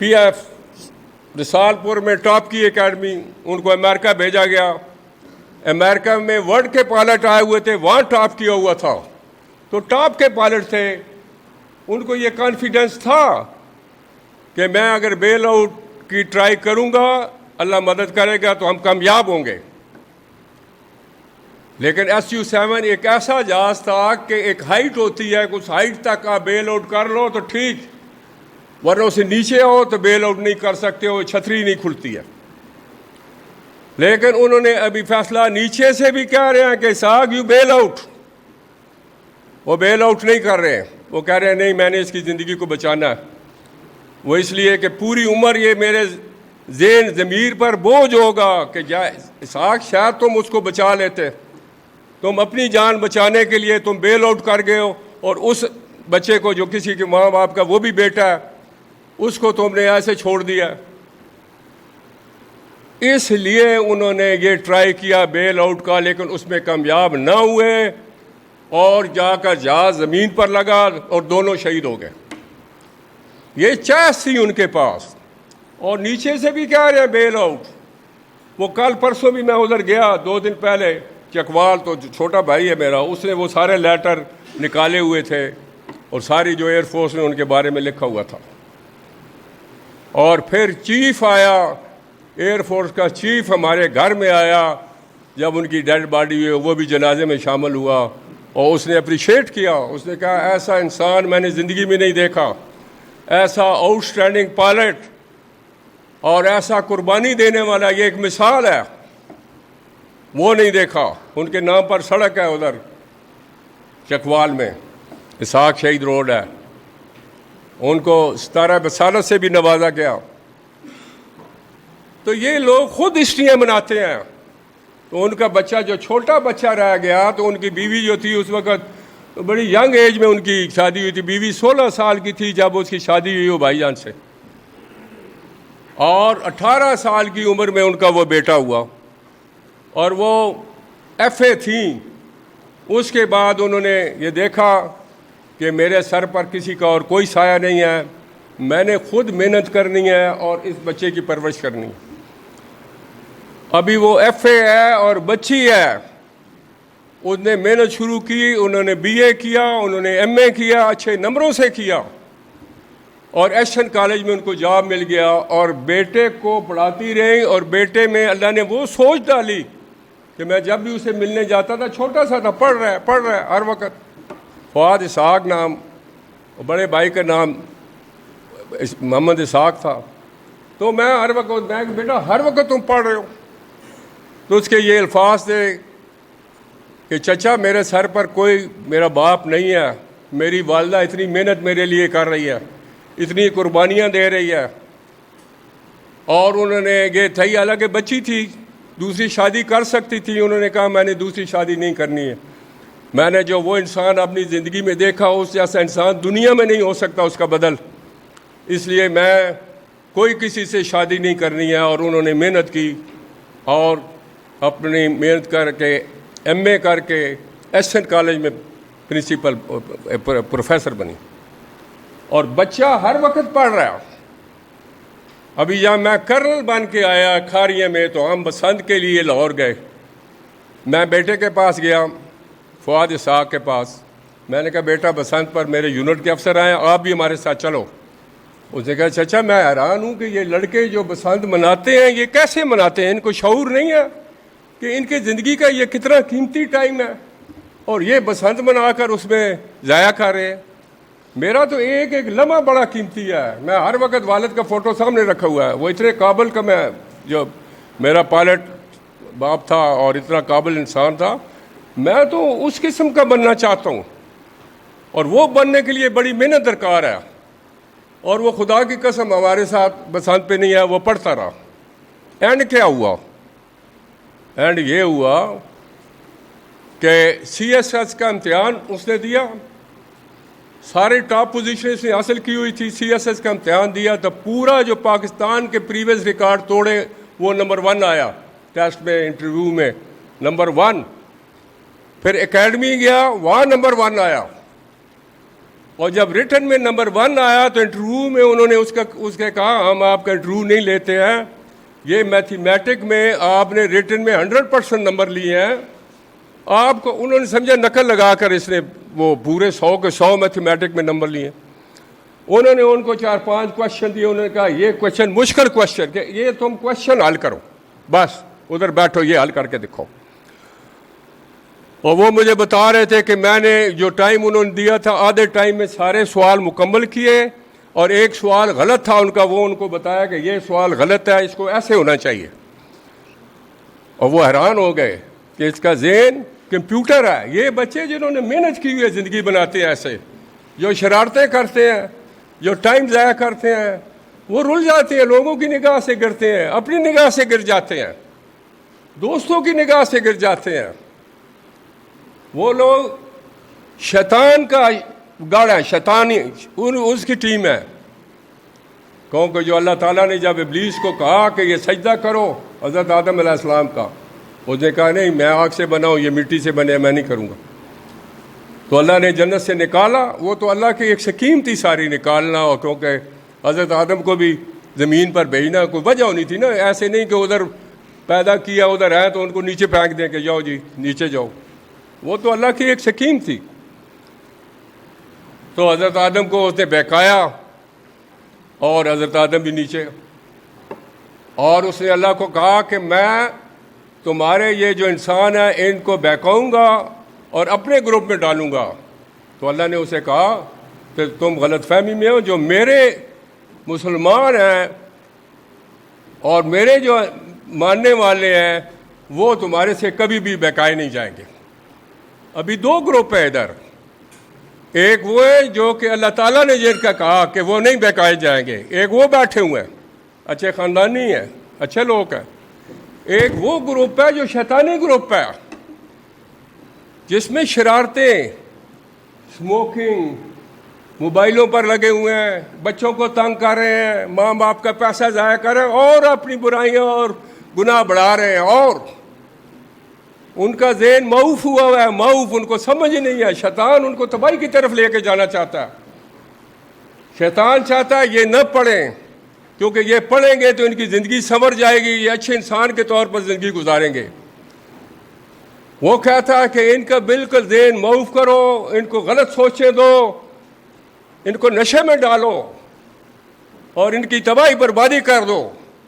PF رسالپور میں ٹاپ کی اکیڈمی، ان کو امریکہ بھیجا گیا، امریکہ میں ورلڈ کے پائلٹ آئے ہوئے تھے، وہاں ٹاپ کیا ہوا تھا، تو ٹاپ کے پائلٹ تھے، ان کو یہ کانفیڈنس تھا کہ میں اگر بیل آؤٹ کی ٹرائی کروں گا اللہ مدد کرے گا تو ہم کامیاب ہوں گے۔ لیکن SU-7 ایک ایسا جہاز تھا کہ ایک ہائٹ ہوتی ہے، اس ہائٹ تک آپ بیل آؤٹ کر لو تو ٹھیک، ورنہ اسے نیچے ہو تو بیل آؤٹ نہیں کر سکتے ہو، چھتری نہیں کھلتی ہے۔ لیکن انہوں نے ابھی فیصلہ نیچے سے بھی کہہ رہے ہیں کہ اسحاق یو بیل آؤٹ، وہ بیل آؤٹ نہیں کر رہے ہیں، وہ کہہ رہے ہیں نہیں میں نے اس کی زندگی کو بچانا ہے۔ وہ اس لیے کہ پوری عمر یہ میرے ذہن ضمیر پر بوجھ ہوگا کہ اسحاق شاید تم اس کو بچا لیتے، تم اپنی جان بچانے کے لیے تم بیل آؤٹ کر گئے ہو، اور اس بچے کو جو کسی کے ماں باپ کا وہ بھی بیٹا ہے اس کو تم نے ایسے چھوڑ دیا۔ اس لیے انہوں نے یہ ٹرائی کیا بیل آؤٹ کا، لیکن اس میں کامیاب نہ ہوئے اور جا کر جہاز زمین پر لگا اور دونوں شہید ہو گئے۔ یہ چاس تھی ان کے پاس، اور نیچے سے بھی کہہ رہے ہیں بیل آؤٹ۔ وہ کل پرسوں بھی میں ادھر گیا 2 دن پہلے، چکوال تو چھوٹا بھائی ہے میرا، اس نے وہ سارے لیٹر نکالے ہوئے تھے اور ساری جو ایئر فورس نے ان کے بارے میں لکھا ہوا تھا۔ اور پھر چیف آیا، ایئر فورس کا چیف ہمارے گھر میں آیا جب ان کی ڈیڈ باڈی ہوئی، وہ بھی جنازے میں شامل ہوا، اور اس نے اپریشیٹ کیا، اس نے کہا ایسا انسان میں نے زندگی میں نہیں دیکھا، ایسا آؤٹ اسٹینڈنگ پائلٹ اور ایسا قربانی دینے والا، یہ ایک مثال ہے، وہ نہیں دیکھا۔ ان کے نام پر سڑک ہے ادھر چکوال میں، اسحاق شہید روڈ ہے، ان کو 17 بسالت سے بھی نوازا گیا۔ تو یہ لوگ خود ہسٹریاں مناتے ہیں۔ تو ان کا بچہ جو چھوٹا بچہ رہ گیا، تو ان کی بیوی جو تھی اس وقت بڑی ینگ ایج میں ان کی شادی ہوئی تھی، بیوی 16 سال کی تھی جب اس کی شادی ہوئی وہ بھائی جان سے، اور 18 سال کی عمر میں ان کا وہ بیٹا ہوا، اور وہ FA تھیں۔ اس کے بعد انہوں نے یہ دیکھا کہ میرے سر پر کسی کا اور کوئی سایہ نہیں ہے، میں نے خود محنت کرنی ہے اور اس بچے کی پرورش کرنی ہے۔ ابھی وہ FA ہے اور بچی ہے، اس نے محنت شروع کی، انہوں نے BA کیا، انہوں نے MA کیا، اچھے نمبروں سے کیا، اور ایشین کالج میں ان کو جاب مل گیا، اور بیٹے کو پڑھاتی رہی، اور بیٹے میں اللہ نے وہ سوچ ڈالی کہ میں جب بھی اسے ملنے جاتا تھا، چھوٹا سا تھا، پڑھ رہا ہے ہر وقت، فؤاد اسحاق نام، بڑے بھائی کا نام محمد اسحاق تھا، تو میں ہر وقت، میں بیٹا ہر وقت تم پڑھ رہے ہو، تو اس کے یہ الفاظ تھے کہ چچا میرے سر پر کوئی میرا باپ نہیں ہے، میری والدہ اتنی محنت میرے لیے کر رہی ہے، اتنی قربانیاں دے رہی ہے، اور انہوں نے یہ تھی، حالانکہ بچی تھی، دوسری شادی کر سکتی تھی، انہوں نے کہا میں نے دوسری شادی نہیں کرنی ہے، میں نے جو وہ انسان اپنی زندگی میں دیکھا اس جیسا انسان دنیا میں نہیں ہو سکتا اس کا بدل، اس لیے میں کوئی کسی سے شادی نہیں کرنی ہے۔ اور انہوں نے محنت کی اور اپنی محنت کر کے MA کر کے ایشین کالج میں پرنسپل پروفیسر بنی، اور بچہ ہر وقت پڑھ رہا۔ ابھی جب میں کرنل بن کے آیا کھاریے میں، تو ہم بسنت کے لیے لاہور گئے، میں بیٹے کے پاس گیا، فؤاد اسحاق کے پاس، میں نے کہا بیٹا بسنت پر میرے یونٹ کے افسر آئے، آپ بھی ہمارے ساتھ چلو۔ اس نے کہا چچا میں حیران ہوں کہ یہ لڑکے جو بسنت مناتے ہیں یہ کیسے مناتے ہیں، ان کو شعور نہیں ہے کہ ان کی زندگی کا یہ کتنا قیمتی ٹائم ہے، اور یہ بسنت منا کر اس میں ضائع کر رہے ہیں۔ میرا تو ایک ایک لمحہ بڑا قیمتی ہے، میں ہر وقت والد کا فوٹو سامنے رکھا ہوا ہے، وہ اتنے قابل کا، میں جو میرا پائلٹ باپ تھا اور اتنا قابل انسان تھا، میں تو اس قسم کا بننا چاہتا ہوں، اور وہ بننے کے لیے بڑی محنت درکار ہے، اور وہ خدا کی قسم ہمارے ساتھ بسنت پہ نہیں ہے، وہ پڑھتا رہا۔ اینڈ کیا ہوا؟ اینڈ یہ ہوا کہ CSS کا امتحان اس نے دیا، سارے ٹاپ پوزیشن اس نے حاصل کی ہوئی تھی، CSS کا امتحان دیا تو پورا جو پاکستان کے پریویس ریکارڈ توڑے وہ نمبر 1 آیا، ٹیسٹ میں انٹرویو میں نمبر 1۔ پھر اکیڈمی گیا، وہاں نمبر 1 آیا، اور جب ریٹن میں نمبر 1 آیا تو انٹرویو میں انہوں نے اس کے کہا ہم آپ کا انٹرویو نہیں لیتے ہیں, یہ میتھمیٹک میں آپ نے ریٹن میں 100% نمبر لیے ہیں, آپ کو انہوں نے سمجھا نقل لگا کر اس نے وہ پورے 100 کے 100 میتھمیٹک میں نمبر لیے. انہوں نے ان کو 4-5 کوشچن دیے, انہوں نے کہا یہ کوشچن مشکل کوشچن کہ یہ تم کوشچن حل کرو, بس ادھر بیٹھو یہ حل کر کے دکھاؤ. اور وہ مجھے بتا رہے تھے کہ میں نے جو ٹائم انہوں نے دیا تھا آدھے ٹائم میں سارے سوال مکمل کیے, اور ایک سوال غلط تھا ان کا, وہ ان کو بتایا کہ یہ سوال غلط ہے, اس کو ایسے ہونا چاہیے. اور وہ حیران ہو گئے کہ اس کا ذہن کمپیوٹر ہے. یہ بچے جنہوں نے محنت کی ہوئی ہے زندگی بناتے ہیں ایسے, جو شرارتیں کرتے ہیں, جو ٹائم ضائع کرتے ہیں, وہ رل جاتے ہیں, لوگوں کی نگاہ سے گرتے ہیں, اپنی نگاہ سے گر جاتے ہیں, دوستوں کی نگاہ سے گر جاتے ہیں. وہ لوگ شیطان کا گاڑا ہے, شیطانی اس کی ٹیم ہے. کیونکہ جو اللہ تعالیٰ نے جب ابلیس کو کہا کہ یہ سجدہ کرو حضرت آدم علیہ السلام کا, اس نے کہا نہیں میں آگ سے بنا ہوں, یہ مٹی سے بنے, میں نہیں کروں گا. تو اللہ نے جنت سے نکالا. وہ تو اللہ کی ایک سکیم تھی ساری نکالنا, اور کیونکہ حضرت آدم کو بھی زمین پر بھیجنا کوئی وجہ ہونی تھی نا, ایسے نہیں کہ ادھر پیدا کیا ادھر ہے تو ان کو نیچے پھینک دیں کہ جاؤ جی نیچے جاؤ. وہ تو اللہ کی ایک سکیم تھی. تو حضرت آدم کو اس نے بہکایا, اور حضرت آدم بھی نیچے. اور اس نے اللہ کو کہا کہ میں تمہارے یہ جو انسان ہیں ان کو بہکاؤں گا اور اپنے گروپ میں ڈالوں گا. تو اللہ نے اسے کہا کہ تم غلط فہمی میں ہو, جو میرے مسلمان ہیں اور میرے جو ماننے والے ہیں وہ تمہارے سے کبھی بھی بہکائے نہیں جائیں گے. ابھی 2 گروپ ہیں ادھر, ایک وہ ہے جو کہ اللہ تعالیٰ نے جن کا کہا کہ وہ نہیں بہکائے جائیں گے, ایک وہ بیٹھے ہوئے ہیں اچھے خاندانی ہیں, اچھے لوگ ہیں. ایک وہ گروپ ہے جو شیطانی گروپ ہے, جس میں شرارتیں, اسموکنگ, موبائلوں پر لگے ہوئے ہیں, بچوں کو تنگ کر رہے ہیں, ماں باپ کا پیسہ ضائع کر رہے ہیں, اور اپنی برائیاں اور گناہ بڑھا رہے ہیں. اور ان کا ذہن معوف ہوا ہوا ہے, معوف, ان کو سمجھ نہیں ہے. شیطان ان کو تباہی کی طرف لے کے جانا چاہتا ہے. شیطان چاہتا ہے یہ نہ پڑھیں, کیونکہ یہ پڑھیں گے تو ان کی زندگی سنور جائے گی, یہ اچھے انسان کے طور پر زندگی گزاریں گے. وہ کہتا ہے کہ ان کا بالکل ذہن معوف کرو, ان کو غلط سوچیں دو, ان کو نشے میں ڈالو اور ان کی تباہی بربادی کر دو.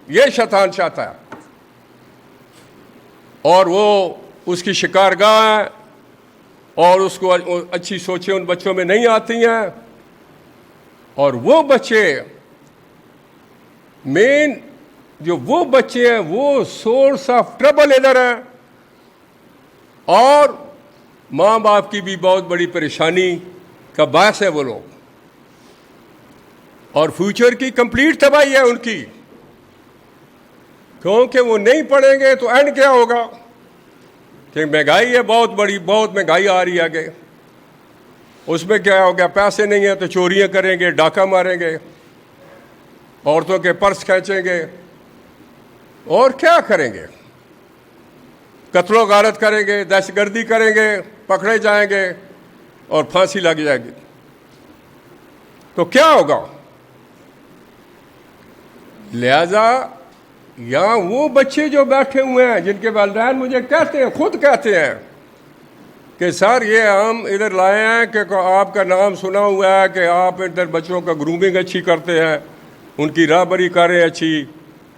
یہ شیطان چاہتا ہے. اور وہ اس کی شکارگاہ ہے, اور اس کو اچھی سوچیں ان بچوں میں نہیں آتی ہیں. اور وہ بچے مین جو وہ بچے ہیں وہ سورس آف ٹربل ادھر ہیں, اور ماں باپ کی بھی بہت بڑی پریشانی کا باعث ہے وہ لوگ, اور فیوچر کی کمپلیٹ تباہی ہے ان کی. کیونکہ وہ نہیں پڑھیں گے تو اینڈ کیا ہوگا کہ مہنگائی ہے بہت بڑی, بہت مہنگائی آ رہی ہے آگے. اس میں کیا ہوگا, پیسے نہیں ہیں تو چوریاں کریں گے, ڈاکہ ماریں گے, عورتوں کے پرس کھینچیں گے, اور کیا کریں گے, قتل و غارت کریں گے, دہشت گردی کریں گے, پکڑے جائیں گے اور پھانسی لگ جائے گی. تو کیا ہوگا؟ لہذا یہاں وہ بچے جو بیٹھے ہوئے ہیں جن کے والدین مجھے کہتے ہیں, خود کہتے ہیں کہ سر یہ ہم ادھر لائے ہیں کہ آپ کا نام سنا ہوا ہے کہ آپ ادھر بچوں کا گرومنگ اچھی کرتے ہیں, ان کی راہبری کر رہے ہیں اچھی,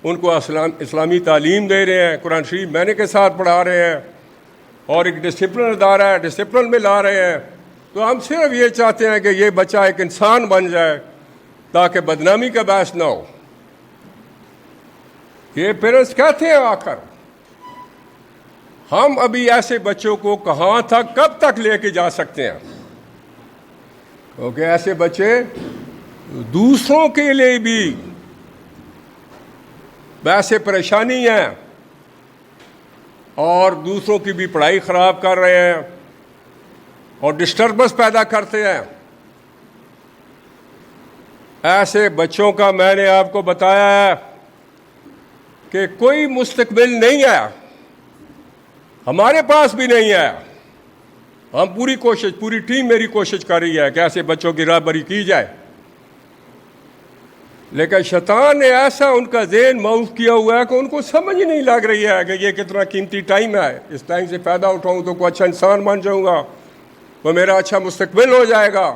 ان کو اسلامی تعلیم دے رہے ہیں, قرآن شریف معنی کے ساتھ پڑھا رہے ہیں, اور ایک ڈسپلن ادارہ ہے, ڈسپلن میں لا رہے ہیں. تو ہم صرف یہ چاہتے ہیں کہ یہ بچہ ایک انسان بن جائے تاکہ بدنامی کا باعث نہ ہو. یہ پیرنٹس کہتے ہیں آ کر. ہم ابھی ایسے بچوں کو کہاں تک, کب تک لے کے جا سکتے ہیں؟ کیونکہ ایسے بچے دوسروں کے لیے بھی ویسے پریشانی ہیں, اور دوسروں کی بھی پڑھائی خراب کر رہے ہیں, اور ڈسٹربنس پیدا کرتے ہیں. ایسے بچوں کا میں نے آپ کو بتایا ہے کہ کوئی مستقبل نہیں ہے, ہمارے پاس بھی نہیں ہے. ہم پوری ٹیم میری کوشش کر رہی ہے کہ ایسے بچوں کی رہبری کی جائے، لیکن شیطان نے ایسا ان کا ذہن معاف کیا ہوا ہے کہ ان کو سمجھ نہیں لگ رہی ہے کہ یہ کتنا قیمتی ٹائم ہے، اس ٹائم سے فائدہ اٹھاؤں تو کوئی اچھا انسان بن جاؤں گا، وہ میرا اچھا مستقبل ہو جائے گا۔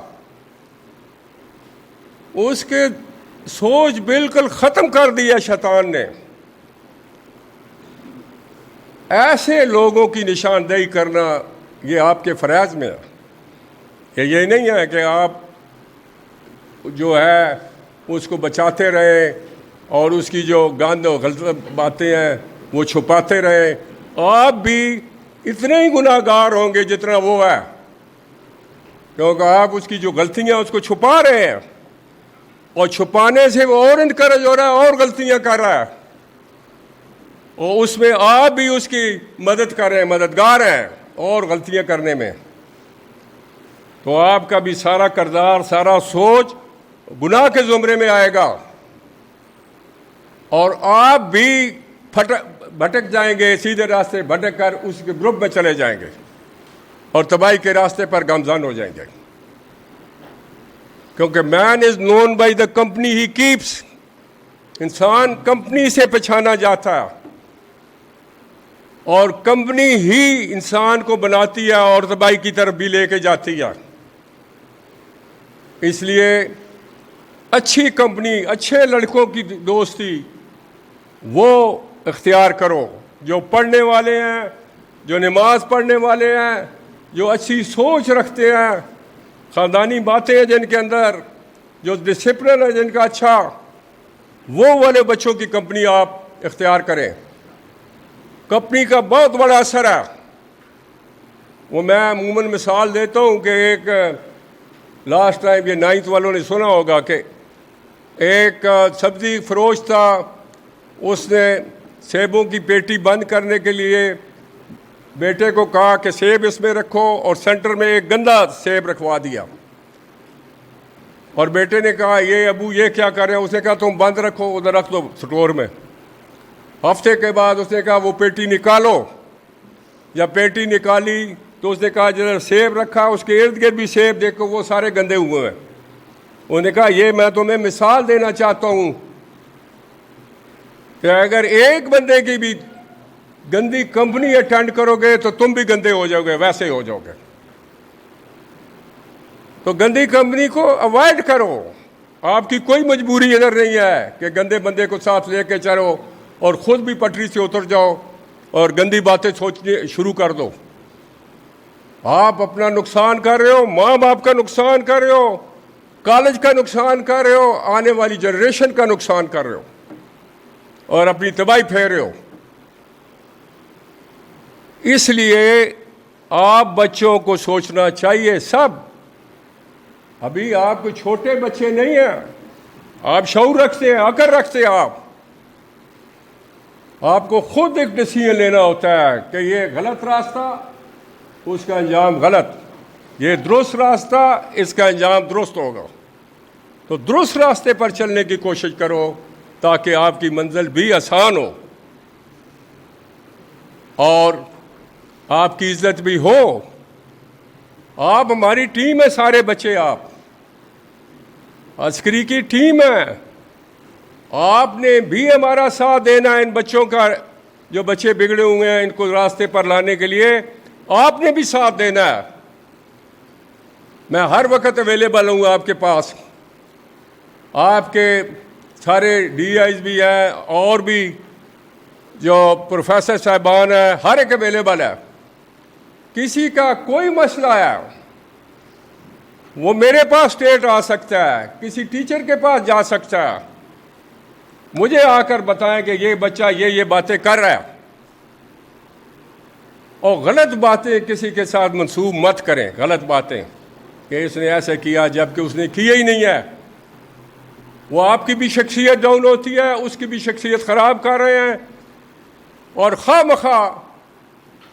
اس کے سوچ بالکل ختم کر دی ہے شیطان نے۔ ایسے لوگوں کی نشاندہی کرنا یہ آپ کے فرائض میں ہے، کہ یہ نہیں ہے کہ آپ جو ہے اس کو بچاتے رہیں اور اس کی جو گند و غلط باتیں ہیں وہ چھپاتے رہیں۔ آپ بھی اتنے ہی گناہ گار ہوں گے جتنا وہ ہے، کیونکہ آپ اس کی جو غلطیاں اس کو چھپا رہے ہیں، اور چھپانے سے وہ اور انکریج ہو رہا ہے اور غلطیاں کر رہا ہے، اور اس میں آپ بھی اس کی مدد کر رہے ہیں، مددگار ہیں اور غلطیاں کرنے میں۔ تو آپ کا بھی سارا کردار، سارا سوچ گناہ کے زمرے میں آئے گا، اور آپ بھی بھٹک جائیں گے، سیدھے راستے بھٹک کر اس کے گروپ میں چلے جائیں گے اور تباہی کے راستے پر گامزن ہو جائیں گے، کیونکہ man is known by the company he keeps. انسان کمپنی سے پہچانا جاتا ہے، اور کمپنی ہی انسان کو بناتی ہے اور تباہی کی طرف بھی لے کے جاتی ہے۔ اس لیے اچھی کمپنی، اچھے لڑکوں کی دوستی وہ اختیار کرو، جو پڑھنے والے ہیں، جو نماز پڑھنے والے ہیں، جو اچھی سوچ رکھتے ہیں، خاندانی باتیں ہیں جن کے اندر، جو ڈسپلن ہے جن کا اچھا، وہ والے بچوں کی کمپنی آپ اختیار کریں۔ کمپنی کا بہت بڑا اثر ہے۔ وہ میں عموماً مثال دیتا ہوں کہ ایک لاسٹ ٹائم یہ 9th والوں نے سنا ہوگا کہ ایک سبزی فروش تھا، اس نے سیبوں کی پیٹی بند کرنے کے لیے بیٹے کو کہا کہ سیب اس میں رکھو، اور سینٹر میں ایک گندا سیب رکھوا دیا، اور بیٹے نے کہا یہ ابو یہ کیا کر رہے ہیں؟ اس نے کہا تم بند رکھو، ادھر رکھ دو سٹور میں۔ ہفتے کے بعد اس نے کہا وہ پیٹی نکالو۔ جب پیٹی نکالی تو اس نے کہا جدھر سیب رکھا اس کے ارد گرد بھی سیب دیکھو وہ سارے گندے ہوئے ہیں۔ انہوں نے کہا یہ میں تمہیں مثال دینا چاہتا ہوں کہ اگر ایک بندے کی بھی گندی کمپنی اٹینڈ کرو گے تو تم بھی گندے ہو جاؤ گے، ویسے ہو جاؤ گے۔ تو گندی کمپنی کو اوائڈ کرو۔ آپ کی کوئی مجبوری ادھر نہیں ہے کہ گندے بندے کو ساتھ لے کے چلو اور خود بھی پٹری سے اتر جاؤ اور گندی باتیں سوچنے شروع کر دو۔ آپ اپنا نقصان کر رہے ہو، ماں باپ کا نقصان کر رہے ہو، کالج کا نقصان کر رہے ہو، آنے والی جنریشن کا نقصان کر رہے ہو، اور اپنی تباہی پھیر رہے ہو۔ اس لیے آپ بچوں کو سوچنا چاہیے، سب ابھی آپ کو چھوٹے بچے نہیں ہیں، آپ شعور رکھتے ہیں، عقل رکھتے ہیں، آپ کو خود ایک ڈیسیژن لینا ہوتا ہے کہ یہ غلط راستہ، اس کا انجام غلط، یہ درست راستہ، اس کا انجام درست ہوگا۔ تو درست راستے پر چلنے کی کوشش کرو تاکہ آپ کی منزل بھی آسان ہو اور آپ کی عزت بھی ہو۔ آپ ہماری ٹیم ہے، سارے بچے آپ عسکری کی ٹیم ہے، آپ نے بھی ہمارا ساتھ دینا ہے۔ ان بچوں کا، جو بچے بگڑے ہوئے ہیں ان کو راستے پر لانے کے لیے آپ نے بھی ساتھ دینا ہے۔ میں ہر وقت اویلیبل ہوں آپ کے پاس، آپ کے سارے ڈی آئیز بھی ہیں اور بھی جو پروفیسر صاحبان ہیں، ہر ایک اویلیبل ہے۔ کسی کا کوئی مسئلہ ہے وہ میرے پاس اسٹیٹ آ سکتا ہے، کسی ٹیچر کے پاس جا سکتا ہے، مجھے آ کر بتائیں کہ یہ بچہ یہ باتیں کر رہا ہے، اور غلط باتیں کسی کے ساتھ منسوب مت کریں، غلط باتیں کہ اس نے ایسے کیا جبکہ اس نے کیا ہی نہیں ہے۔ وہ آپ کی بھی شخصیت ڈاؤن ہوتی ہے، اس کی بھی شخصیت خراب کر رہے ہیں، اور خواہ مخواہ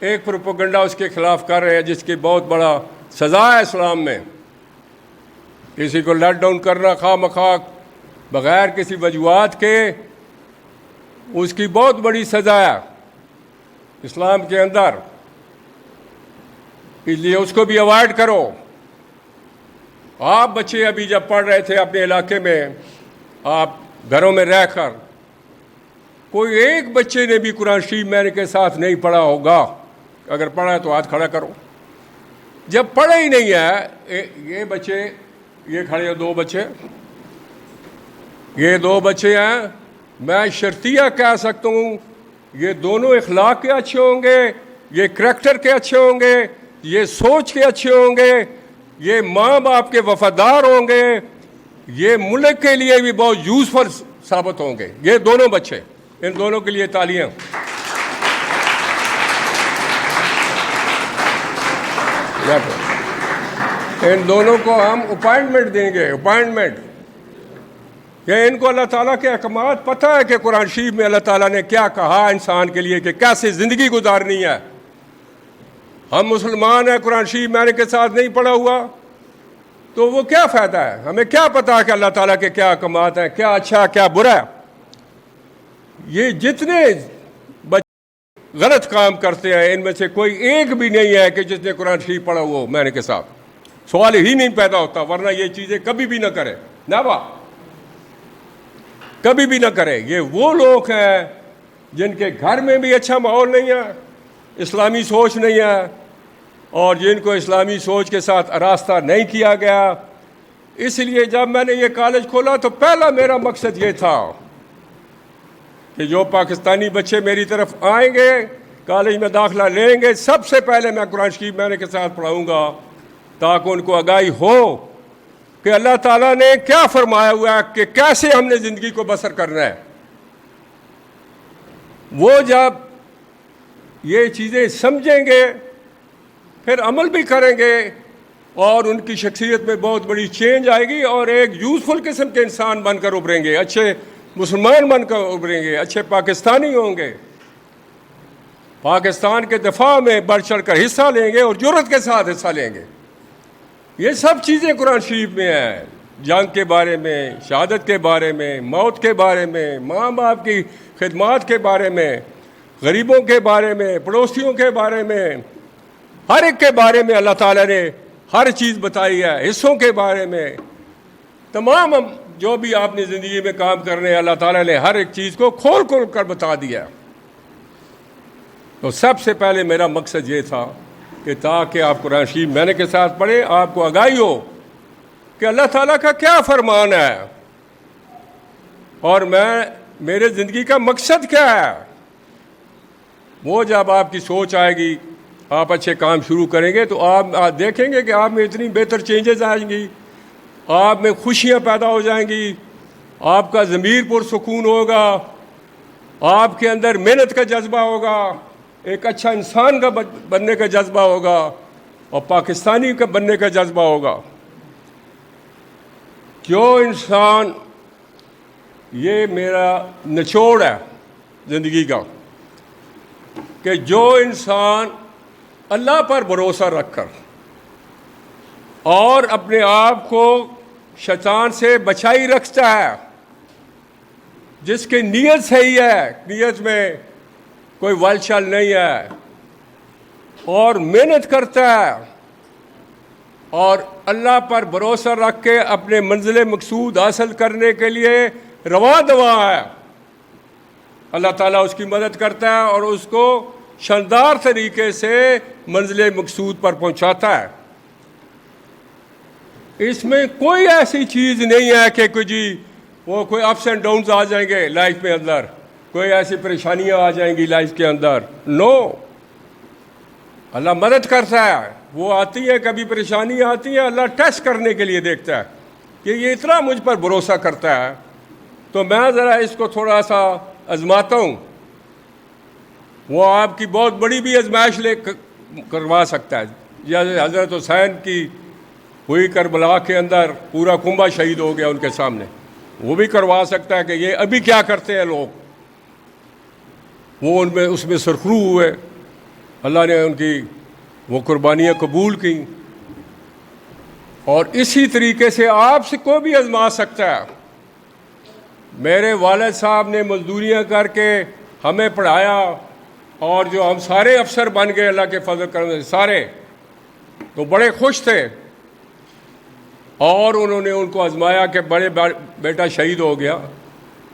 ایک پروپیگنڈا اس کے خلاف کر رہے ہیں جس کی بہت بڑا سزا ہے اسلام میں۔ کسی کو لیٹ ڈاؤن کرنا خواہ مخواہ بغیر کسی وجوہات کے، اس کی بہت بڑی سزا ہے اسلام کے اندر۔ اس لیے اس کو بھی اوائڈ کرو. آپ بچے ابھی جب پڑھ رہے تھے اپنے علاقے میں، آپ گھروں میں رہ کر، کوئی ایک بچے نے بھی قرآن شریف میرے کے ساتھ نہیں پڑھا ہوگا؟ اگر پڑھا ہے تو ہاتھ کھڑا کرو. جب پڑھا ہی نہیں ہے، یہ بچے، یہ کھڑے ہو دو بچے، یہ دو بچے ہیں، میں شرطیہ کہہ سکتا ہوں یہ دونوں اخلاق کے اچھے ہوں گے، یہ کریکٹر کے اچھے ہوں گے، یہ سوچ کے اچھے ہوں گے، یہ ماں باپ کے وفادار ہوں گے، یہ ملک کے لیے بھی بہت یوزفل ثابت ہوں گے. یہ دونوں بچے، ان دونوں کے لیے تالیاں. ان دونوں کو ہم اپائنٹمنٹ دیں گے، اپائنٹمنٹ. یہ ان کو اللہ تعالیٰ کے احکامات پتہ ہے کہ قرآن شریف میں اللہ تعالیٰ نے کیا کہا انسان کے لیے کہ کیسے زندگی گزارنی ہے. ہم مسلمان ہیں، قرآن شریف میں نے کے ساتھ نہیں پڑھا ہوا تو وہ کیا فائدہ ہے؟ ہمیں کیا پتا کہ اللہ تعالیٰ کے کیا احکامات ہیں، کیا اچھا کیا برا ہے. یہ جتنے بچے غلط کام کرتے ہیں ان میں سے کوئی ایک بھی نہیں ہے کہ جس نے قرآن شریف پڑھا ہوا میں نے کے ساتھ. سوال ہی نہیں پیدا ہوتا، ورنہ یہ چیزیں کبھی بھی نہ کرے، نہ کبھی بھی نہ کرے. یہ وہ لوگ ہیں جن کے گھر میں بھی اچھا ماحول نہیں ہے، اسلامی سوچ نہیں ہے، اور جن کو اسلامی سوچ کے ساتھ آراستہ نہیں کیا گیا. اس لیے جب میں نے یہ کالج کھولا تو پہلا میرا مقصد یہ تھا کہ جو پاکستانی بچے میری طرف آئیں گے، کالج میں داخلہ لیں گے، سب سے پہلے میں قرآن شریف میں کے ساتھ پڑھاؤں گا تاکہ ان کو آگاہی ہو کہ اللہ تعالیٰ نے کیا فرمایا ہوا ہے کہ کیسے ہم نے زندگی کو بسر کرنا ہے. وہ جب یہ چیزیں سمجھیں گے پھر عمل بھی کریں گے اور ان کی شخصیت میں بہت بڑی چینج آئے گی اور ایک یوزفل قسم کے انسان بن کر ابھریں گے، اچھے مسلمان بن کر ابھریں گے، اچھے پاکستانی ہوں گے، پاکستان کے دفاع میں بڑھ چڑھ کر حصہ لیں گے اور جرأت کے ساتھ حصہ لیں گے. یہ سب چیزیں قرآن شریف میں ہیں، جنگ کے بارے میں، شہادت کے بارے میں، موت کے بارے میں، ماں باپ کی خدمات کے بارے میں، غریبوں کے بارے میں، پڑوسیوں کے بارے میں، ہر ایک کے بارے میں اللہ تعالیٰ نے ہر چیز بتائی ہے. حصوں کے بارے میں، تمام جو بھی آپ نے زندگی میں کام کرنے اللہ تعالیٰ نے ہر ایک چیز کو کھول کھول کر بتا دیا. تو سب سے پہلے میرا مقصد یہ تھا کہ تاکہ آپ قرآن شریف میں نے کے ساتھ پڑھیں، آپ کو آگاہی ہو کہ اللہ تعالیٰ کا کیا فرمان ہے اور میرے زندگی کا مقصد کیا ہے. وہ جب آپ کی سوچ آئے گی، آپ اچھے کام شروع کریں گے تو آپ دیکھیں گے کہ آپ میں اتنی بہتر چینجز آئیں گی، آپ میں خوشیاں پیدا ہو جائیں گی، آپ کا ضمیر پرسکون ہوگا، آپ کے اندر محنت کا جذبہ ہوگا، ایک اچھا انسان کا بننے کا جذبہ ہوگا اور پاکستانی کا بننے کا جذبہ ہوگا. جو انسان، یہ میرا نچوڑ ہے زندگی کا، کہ جو انسان اللہ پر بھروسہ رکھ کر اور اپنے آپ کو شیطان سے بچائی رکھتا ہے، جس کی نیت صحیح ہے، نیت میں کوئی ول چل نہیں ہے، اور محنت کرتا ہے اور اللہ پر بھروسہ رکھ کے اپنے منزل مقصود حاصل کرنے کے لیے رواں دواں ہے، اللہ تعالیٰ اس کی مدد کرتا ہے اور اس کو شاندار طریقے سے منزل مقصود پر پہنچاتا ہے. اس میں کوئی ایسی چیز نہیں ہے کہ وہ کوئی اپس اینڈ ڈاؤنز آ جائیں گے لائف میں اندر، کوئی ایسی پریشانیاں آ جائیں گی لائف کے اندر. نو، اللہ مدد کرتا ہے. وہ آتی ہے، کبھی پریشانیاں آتی ہیں، اللہ ٹیسٹ کرنے کے لیے دیکھتا ہے کہ یہ اتنا مجھ پر بھروسہ کرتا ہے تو میں ذرا اس کو تھوڑا سا آزماتا ہوں. وہ آپ کی بہت بڑی بھی آزمائش کروا سکتا ہے. جیسے حضرت حسین کی ہوئی کربلا کے اندر، پورا کنبہ شہید ہو گیا ان کے سامنے، وہ بھی کروا سکتا ہے کہ یہ ابھی کیا کرتے ہیں لوگ. وہ اس میں سرخرو ہوئے، اللہ نے ان کی وہ قربانیاں قبول کی. اور اسی طریقے سے آپ سے کوئی بھی آزما سکتا ہے. میرے والد صاحب نے مزدوریاں کر کے ہمیں پڑھایا اور جو ہم سارے افسر بن گئے اللہ کے فضل کرم سے سارے، تو بڑے خوش تھے اور انہوں نے ان کو آزمایا کہ بڑے بیٹا شہید ہو گیا،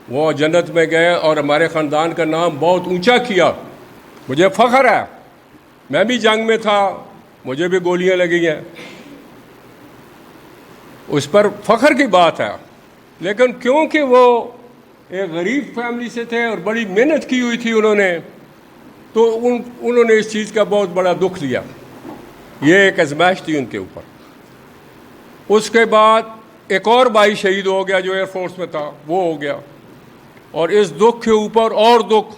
وہ جنت میں گئے اور ہمارے خاندان کا نام بہت اونچا کیا. مجھے فخر ہے، میں بھی جنگ میں تھا، مجھے بھی گولیاں لگی ہیں، اس پر فخر کی بات ہے. لیکن کیونکہ وہ ایک غریب فیملی سے تھے اور بڑی محنت کی ہوئی تھی انہوں نے، تو انہوں نے اس چیز کا بہت بڑا دکھ لیا. یہ ایک آزمائش تھی ان کے اوپر. اس کے بعد ایک اور بھائی شہید ہو گیا جو ایئر فورس میں تھا، وہ ہو گیا. اور اس دکھ کے اوپر اور دکھ.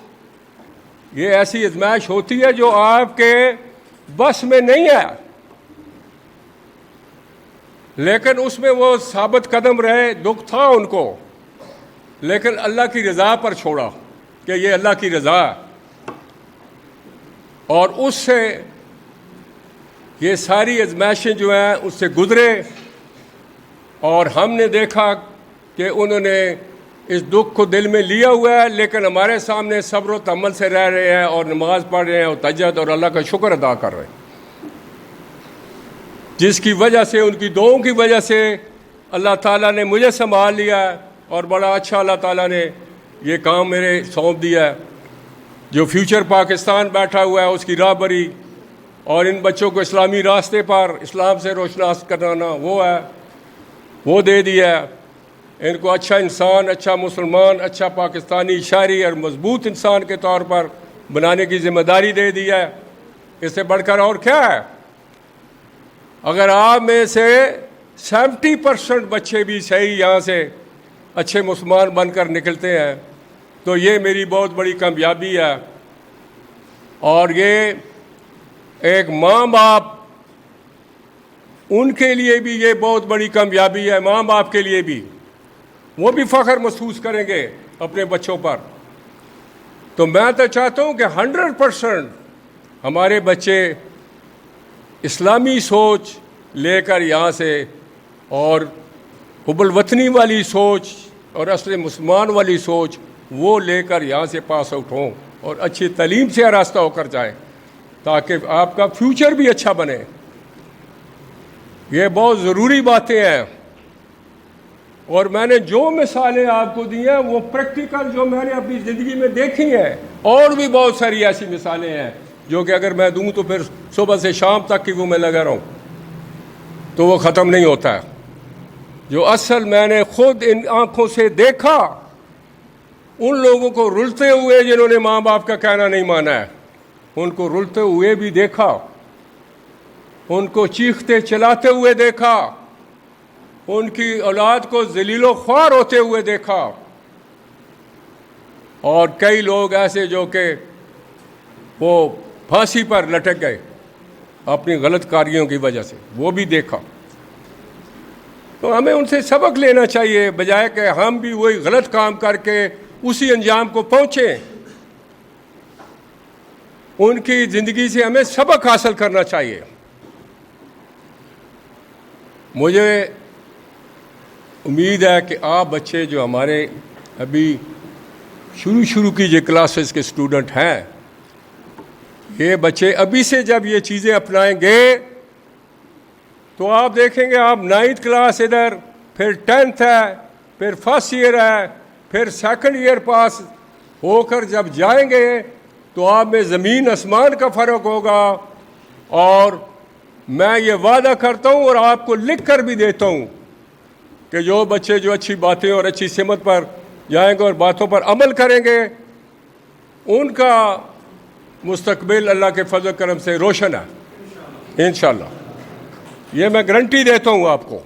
یہ ایسی آزمائش ہوتی ہے جو آپ کے بس میں نہیں ہے، لیکن اس میں وہ ثابت قدم رہے. دکھ تھا ان کو، لیکن اللہ کی رضا پر چھوڑا کہ یہ اللہ کی رضا ہے، اور اس سے یہ ساری آزمائشیں جو ہیں اس سے گزرے. اور ہم نے دیکھا کہ انہوں نے اس دکھ کو دل میں لیا ہوا ہے، لیکن ہمارے سامنے صبر و تحمل سے رہ رہے ہیں اور نماز پڑھ رہے ہیں اور تہجد اور اللہ کا شکر ادا کر رہے ہیں، جس کی وجہ سے، ان کی دعاؤں کی وجہ سے اللہ تعالیٰ نے مجھے سنبھال لیا ہے اور بڑا اچھا اللہ تعالیٰ نے یہ کام میرے سونپ دیا ہے. جو فیوچر پاکستان بیٹھا ہوا ہے اس کی راہبری اور ان بچوں کو اسلامی راستے پر اسلام سے روشناس کرانا وہ دے دیا ہے. ان کو اچھا انسان، اچھا مسلمان، اچھا پاکستانی شہری اور مضبوط انسان کے طور پر بنانے کی ذمہ داری دے دی ہے. اس سے بڑھ کر اور کیا ہے؟ اگر آپ میں سے 70% بچے بھی صحیح یہاں سے اچھے مسلمان بن کر نکلتے ہیں تو یہ میری بہت بڑی کامیابی ہے. اور یہ ایک ماں باپ، ان کے لیے بھی یہ بہت بڑی کامیابی ہے. ماں باپ کے لیے بھی، وہ بھی فخر محسوس کریں گے اپنے بچوں پر. تو میں تو چاہتا ہوں کہ 100% ہمارے بچے اسلامی سوچ لے کر یہاں سے، اور حب الوطنی والی سوچ اور اصل مسلمان والی سوچ وہ لے کر یہاں سے پاس آؤٹ ہوں اور اچھی تعلیم سے آراستہ ہو کر جائیں، تاکہ آپ کا فیوچر بھی اچھا بنے. یہ بہت ضروری باتیں ہیں. اور میں نے جو مثالیں آپ کو دی ہیں وہ پریکٹیکل جو میں نے اپنی زندگی میں دیکھی ہیں، اور بھی بہت ساری ایسی مثالیں ہیں جو کہ اگر میں دوں تو پھر صبح سے شام تک کی وہ میں لگا رہا ہوں تو وہ ختم نہیں ہوتا ہے. جو اصل میں نے خود ان آنکھوں سے دیکھا، ان لوگوں کو رلتے ہوئے جنہوں نے ماں باپ کا کہنا نہیں مانا ہے، ان کو رلتے ہوئے بھی دیکھا، ان کو چیختے چلاتے ہوئے دیکھا، ان کی اولاد کو ذلیل و خوار ہوتے ہوئے دیکھا. اور کئی لوگ ایسے جو کہ وہ پھانسی پر لٹک گئے اپنی غلط کاریوں کی وجہ سے، وہ بھی دیکھا. تو ہمیں ان سے سبق لینا چاہیے، بجائے کہ ہم بھی وہی غلط کام کر کے اسی انجام کو پہنچیں. ان کی زندگی سے ہمیں سبق حاصل کرنا چاہیے. مجھے امید ہے کہ آپ بچے جو ہمارے ابھی شروع کی جو کلاسز کے اسٹوڈنٹ ہیں، یہ بچے ابھی سے جب یہ چیزیں اپنائیں گے تو آپ دیکھیں گے، آپ 9th کلاس ادھر، پھر 10th ہے، پھر فرسٹ ایئر ہے، پھر سیکنڈ ایئر پاس ہو کر جب جائیں گے تو آپ میں زمین آسمان کا فرق ہوگا. اور میں یہ وعدہ کرتا ہوں اور آپ کو لکھ کر بھی دیتا ہوں کہ جو بچے جو اچھی باتیں اور اچھی سمت پر جائیں گے اور باتوں پر عمل کریں گے، ان کا مستقبل اللہ کے فضل و کرم سے روشن ہے انشاءاللہ. یہ میں گارنٹی دیتا ہوں آپ کو.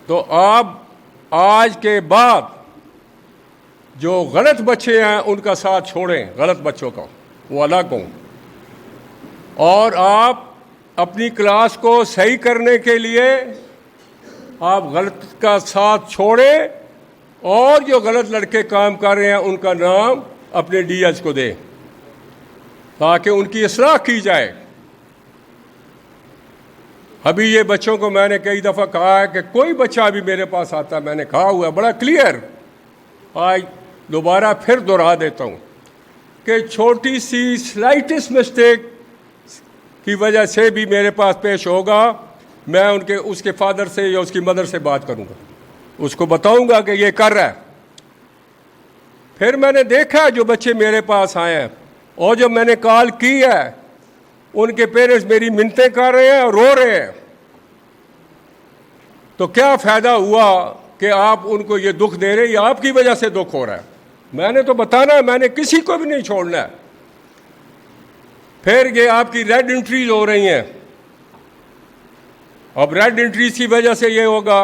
تو آپ آج کے بعد جو غلط بچے ہیں ان کا ساتھ چھوڑیں، غلط بچوں کا وہ الگ ہوں، اور آپ اپنی کلاس کو صحیح کرنے کے لیے آپ غلط کا ساتھ چھوڑیں، اور جو غلط لڑکے کام کر رہے ہیں ان کا نام اپنے ڈی ایچ کو دیں تاکہ ان کی اصلاح کی جائے. ابھی یہ بچوں کو میں نے کئی دفعہ کہا ہے کہ کوئی بچہ ابھی میرے پاس آتا ہے، میں نے کہا ہوا ہے بڑا کلیئر، آج دوبارہ پھر دہرا دیتا ہوں کہ چھوٹی سی سلائٹس مسٹیک کی وجہ سے بھی میرے پاس پیش ہوگا، میں اس کے فادر سے یا اس کی مدر سے بات کروں گا، اس کو بتاؤں گا کہ یہ کر رہا ہے۔ پھر میں نے دیکھا جو بچے میرے پاس آئے ہیں اور جب میں نے کال کی ہے ان کے پیرنٹس میری منتیں کر رہے ہیں اور رو رہے ہیں، تو کیا فائدہ ہوا کہ آپ ان کو یہ دکھ دے رہے ہیں، یہ آپ کی وجہ سے دکھ ہو رہا ہے۔ میں نے تو بتانا ہے، میں نے کسی کو بھی نہیں چھوڑنا ہے۔ پھر یہ آپ کی ریڈ انٹریز ہو رہی ہیں، اب ریڈ انٹریز کی وجہ سے یہ ہوگا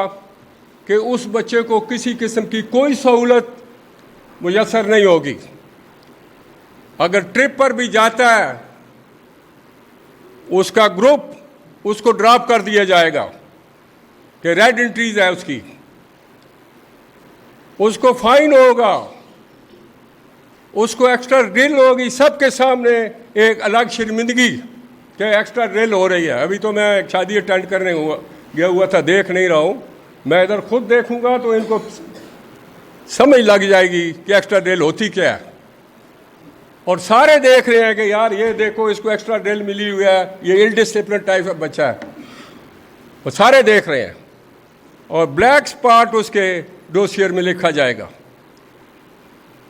کہ اس بچے کو کسی قسم کی کوئی سہولت میسر نہیں ہوگی۔ اگر ٹرپ پر بھی جاتا ہے اس کا گروپ اس کو ڈراپ کر دیا جائے گا کہ ریڈ انٹریز ہے اس کی، اس کو فائن ہوگا، اس کو ایکسٹرا ڈرل ہوگی، سب کے سامنے ایک الگ شرمندگی کہ ایکسٹرا ڈرل ہو رہی ہے۔ ابھی تو میں ایک شادی اٹینڈ کرنے گیا ہوا تھا، دیکھ نہیں رہا ہوں، میں ادھر خود دیکھوں گا تو ان کو سمجھ لگ جائے گی کہ ایکسٹرا ڈرل ہوتی کیا ہے، اور سارے دیکھ رہے ہیں کہ یار یہ دیکھو اس کو ایکسٹرا ڈرل ملی ہوئی ہے، یہ انڈسپلن ٹائپ کا بچہ ہے، وہ سارے دیکھ رہے ہیں، اور بلیک سپاٹ اس کے ڈوسیئر میں لکھا جائے گا۔